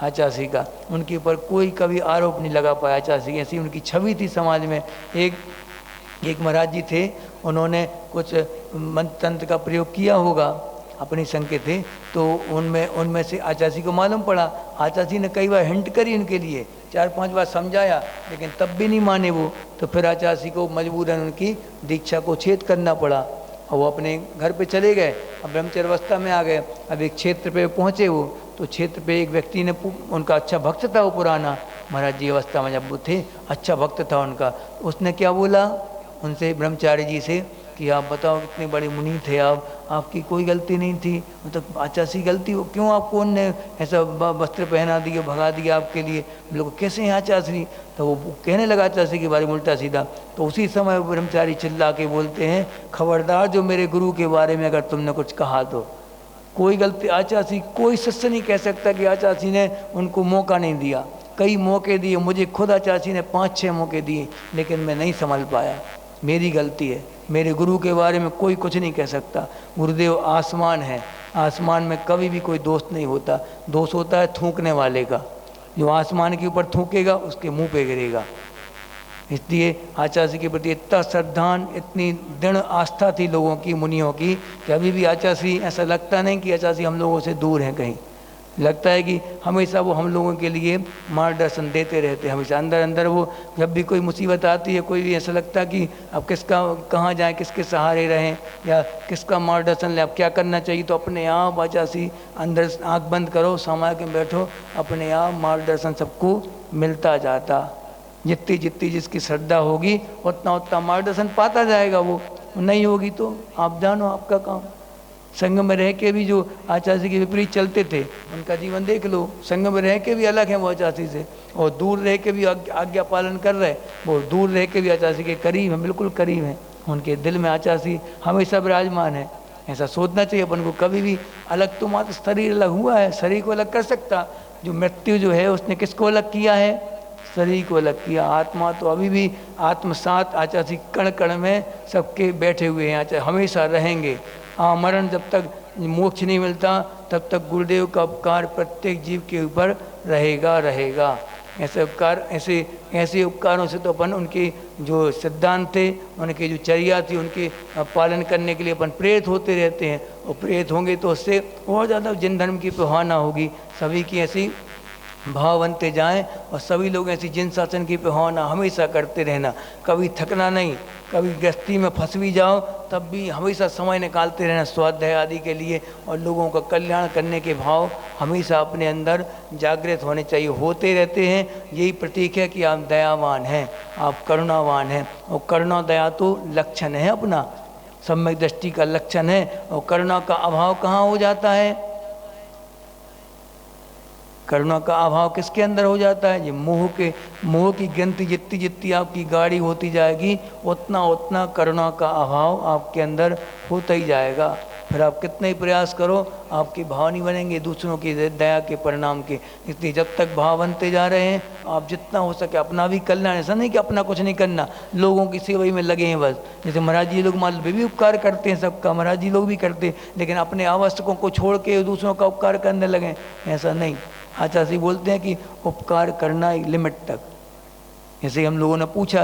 आचार्य का। उनके ऊपर कोई कभी आरोप नहीं लगा पाया आचार्य की, ऐसी उनकी छवि थी समाज में। एक महाराज जी थे, उन्होंने कुछ मंत्र तंत्र का प्रयोग किया होगा, अपनी संघ के थे, तो उनमें से आचार्य को मालूम पड़ा। आचार्य ने कई बार हिंट करी उनके लिए, 4-5 बार समझाया, लेकिन तब भी नहीं माने वो। तो फिर आचार्य को मजबूरन उनकी दीक्षा को छेद करना पड़ा और वो अपने घर पे चले गए। अब ब्रह्मचर्य अवस्था में आ गए। अब एक क्षेत्र पे पहुँचे वो, तो क्षेत्र पे एक व्यक्ति ने, उनका अच्छा भक्त था वो पुराना, महाराज जी अवस्था में जब वो थे, अच्छा भक्त था उनका। उसने क्या बोला उनसे, ब्रह्मचारी जी से, कि आप बताओ कितने बड़े मुनि थे आप, आपकी कोई गलती नहीं थी, मतलब आचार्य गलती हो, क्यों आपको उनने ऐसा वस्त्र पहना दिया, भगा दिया आपके लिए, बिल्कुल कैसे हैं आचार्य। तो वो कहने लगा आचार्य के बारे में उल्टा सीधा। तो उसी समय ब्रह्मचारी चिल्ला के बोलते हैं, खबरदार जो मेरे गुरु के बारे में अगर तुमने कुछ कहा तो। कोई गलती आचार्य, कोई शिष्य नहीं कह सकता कि आचार्य ने उनको मौका नहीं दिया। कई मौके दिए, मुझे खुद आचार्य ने 5-6 मौके दिए, लेकिन मैं नहीं संभल पाया, मेरी गलती है। मेरे गुरु के बारे में कोई कुछ नहीं कह सकता। गुरुदेव आसमान है, आसमान में कभी भी कोई दोष नहीं होता। दोष होता है थूकने वाले का, जो आसमान के ऊपर थूकेगा उसके मुंह पे गिरेगा। इसलिए आचार्य के प्रति इतना श्रद्धान, इतनी दृढ़ आस्था थी लोगों की, मुनियों की, कि अभी भी आचार्य ऐसा लगता नहीं कि आचार्य हम लोगों से दूर हैं कहीं। लगता है कि हमेशा वो हम लोगों के लिए मार्गदर्शन देते रहते हैं। हमेशा अंदर अंदर वो, जब भी कोई मुसीबत आती है, कोई भी ऐसा लगता है कि अब किसका कहाँ जाएं, किसके सहारे रहें, या किसका मार्गदर्शन ले, अब क्या करना चाहिए, तो अपने आप आचार्य अंदर आँख बंद करो, सामान्य के बैठो, अपने आप मार्गदर्शन सबको मिलता जाता। जितनी जितनी जिसकी श्रद्धा होगी उतना उतना मार्गदर्शन पाता जाएगा। वो नहीं होगी तो आप जानो आपका काम। संग में रह के भी जो आचार्य के विपरीत चलते थे उनका जीवन देख लो। संग में रह के भी अलग है वो आचार्य से, और दूर रह के भी आज्ञा पालन कर रहे, वो दूर रह के भी आचार्य के करीब हैं, बिल्कुल करीब हैं। उनके दिल में आचार्य हमेशा विराजमान है। ऐसा सोचना चाहिए अपन को कभी भी। अलग तो मात्र शरीर अलग हुआ है, शरीर को अलग कर सकता, जो मृत्यु जो है उसने किसको अलग किया है? शरीर को अलग किया। आत्मा तो अभी भी आत्मसात आचार्य कण कण में सबके बैठे हुए हैं, आचार्य हमेशा रहेंगे। मरण जब तक मोक्ष नहीं मिलता तब तक गुरुदेव का उपकार प्रत्येक जीव के ऊपर रहेगा रहेगा। ऐसे उपकार, ऐसे उपकारों से तो अपन उनके जो सिद्धांत थे, उनकी जो चर्या थी, उनके पालन करने के लिए अपन प्रेरित होते रहते हैं। और प्रेरित होंगे तो उससे और ज़्यादा जिन धर्म की प्रभावना होगी। सभी की ऐसी भाव बनते जाएं और सभी लोग ऐसी जिन शासन की प्रभावना हमेशा करते रहना, कभी थकना नहीं। कभी गृहस्थी में फंस भी जाओ तब भी हमेशा समय निकालते रहना स्वाध्याय आदि के लिए, और लोगों का कल्याण करने के भाव हमेशा अपने अंदर जागृत होने चाहिए, होते रहते हैं। यही प्रतीक है कि आप दयावान हैं, आप करुणावान हैं। और करुणा दया तो लक्षण है अपना, सम्यक दृष्टि का लक्षण है। और करुणा का अभाव कहाँ हो जाता है? करुणा का अभाव किसके अंदर हो जाता है? ये मोह की गिनती जितनी जितनी आपकी गाड़ी होती जाएगी उतना उतना करुणा का अभाव आपके अंदर होता ही जाएगा। फिर आप कितने ही प्रयास करो आपके भाव नहीं बनेंगे दूसरों की दया के परिणाम के। इसलिए जब तक भाव बनते जा रहे हैं आप जितना हो सके अपना भी कल्याण, ऐसा नहीं कि अपना कुछ नहीं करना, लोगों की सेवा में लगे हैं बस। जैसे महाराज जी लोग मान लो भी उपकार करते हैं सबका, महाराज जी लोग भी करते हैं, लेकिन अपने आवश्यकों को छोड़ के दूसरों का उपकार करने लगे, ऐसा नहीं। आचार्य बोलते हैं कि उपकार करना एक लिमिट तक। जैसे हम लोगों ने पूछा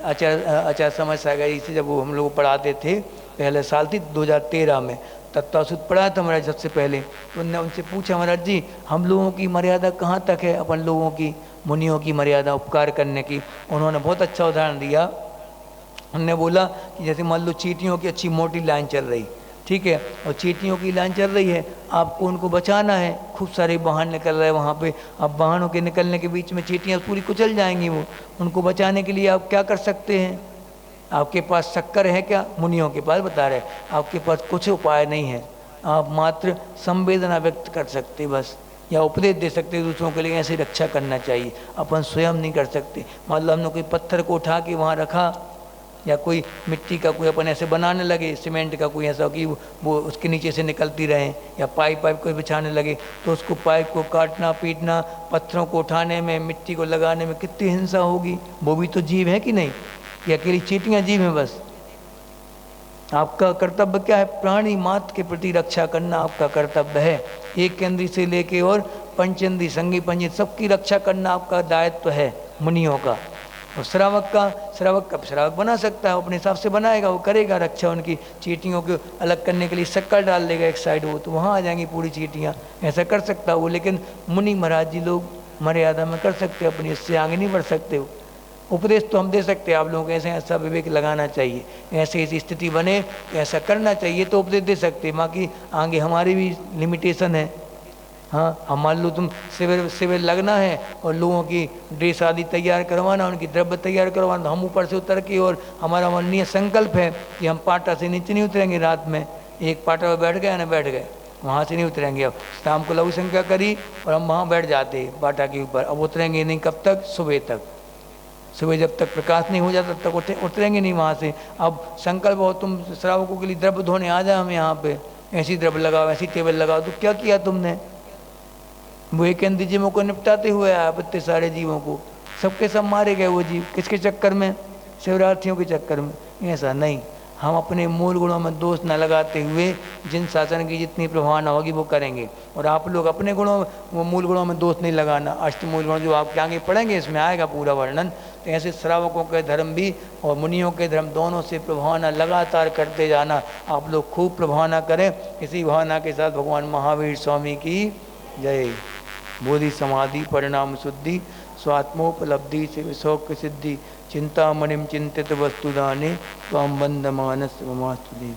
आचार्य समझ सागर से, जब वो हम लोग पढ़ाते थे, पहले साल थी 2013 में, तत्वासुद पढ़ाया था महाराज सबसे पहले। तो उनने उनसे पूछा, महाराज जी हम लोगों की मर्यादा कहाँ तक है, अपन लोगों की मुनियों की मर्यादा उपकार करने की। उन्होंने बहुत अच्छा उदाहरण दिया। उन्होंने बोला कि जैसे मान लो चींटियों की अच्छी मोटी लाइन चल रही, ठीक है, और चींटियों की लाइन चल रही है, आपको उनको बचाना है, खूब सारे वाहन निकल रहे हैं वहाँ पे। अब वाहनों के निकलने के बीच में चींटियाँ पूरी कुचल जाएंगी, वो उनको बचाने के लिए आप क्या कर सकते हैं? आपके पास शक्कर है क्या? मुनियों के पास बता रहे आपके पास कुछ उपाय नहीं है, आप मात्र संवेदना व्यक्त कर सकते बस, या उपदेश दे सकते दूसरों के लिए ऐसे रक्षा करना चाहिए, अपन स्वयं नहीं कर सकते। मान लो हमने कोई पत्थर को उठा के वहाँ रखा, या कोई मिट्टी का कोई अपन ऐसे बनाने लगे, सीमेंट का कोई ऐसा कि वो उसके नीचे से निकलती रहे, या पाइप कोई बिछाने लगे, तो उसको पाइप को काटना पीटना, पत्थरों को उठाने में, मिट्टी को लगाने में कितनी हिंसा होगी। वो भी तो जीव है कि नहीं? ये अकेली चींटियाँ जीव हैं बस। आपका कर्तव्य क्या है? प्राणी मात्र के प्रति रक्षा करना आपका कर्तव्य है। एक इंद्रिय से लेके और पंचेंद्रिय संगी पंजी सबकी रक्षा करना आपका दायित्व है मुनियों का। और श्रावक बना सकता है, अपने हिसाब से बनाएगा, वो करेगा रक्षा उनकी। चींटियों को अलग करने के लिए शक्कर डाल देगा एक साइड, वो तो वहाँ आ जाएंगी पूरी चींटियाँ, ऐसा कर सकता वो। लेकिन मुनि महाराज जी लोग मर्यादा में कर सकते, अपनी इससे आगे नहीं बढ़ सकते हो। उपदेश तो हम दे सकते हैं, आप लोगों को ऐसे ऐसा विवेक लगाना चाहिए, ऐसे ऐसी स्थिति बने, ऐसा करना चाहिए, तो उपदेश दे सकते हैं। बाकी आगे हमारी भी लिमिटेशन है। हाँ, हम मान लो तुम शिविर लगना है और लोगों की ड्रेस आदि तैयार करवाना, उनकी द्रव्य तैयार करवाना, तो हम ऊपर से उतर के, और हमारा माननीय संकल्प है कि हम पाटा से नीचे नहीं उतरेंगे रात में। एक पाटा पर बैठ गए ना, बैठ गए, वहाँ से नहीं उतरेंगे। अब शाम को लघु संख्या करी और हम वहाँ बैठ जाते पाटा के ऊपर, अब उतरेंगे नहीं। कब तक? सुबह तक। सुबह जब तक प्रकाश नहीं हो जाता तब तक उतरेंगे नहीं वहाँ से। अब संकल्प हो तुम श्रावकों के लिए द्रव्य धोने आ जाए, हम यहाँ पे ऐसी द्रव्य लगाओ, ऐसी टेबल लगाओ, तो क्या किया तुमने? वो एक जीवों को निपटाते हुए आया, इतने सारे जीवों को, सबके सब मारे गए वो जीव, किसके चक्कर में? शिवरात्रियों के चक्कर में। ऐसा नहीं, हम अपने मूल गुणों में दोष न लगाते हुए जिन शासन की जितनी प्रभावना होगी वो करेंगे। और आप लोग अपने गुणों, वो मूल गुणों में दोष नहीं लगाना। अष्टमूल गुण जो आपके आगे पढ़ेंगे इसमें आएगा पूरा वर्णन। तो ऐसे श्रावकों के धर्म भी और मुनियों के धर्म दोनों से प्रभावना लगातार करते जाना। आप लोग खूब प्रभावना करें। इसी भावना के साथ भगवान महावीर स्वामी की जय। बोधि समाधि परिणाम शुद्धि स्वात्मोपलब्धि से शौक सिद्धि चिंतामणिम चिंतित वस्तुदाने त्वां बंद मानस ममास्तु देव।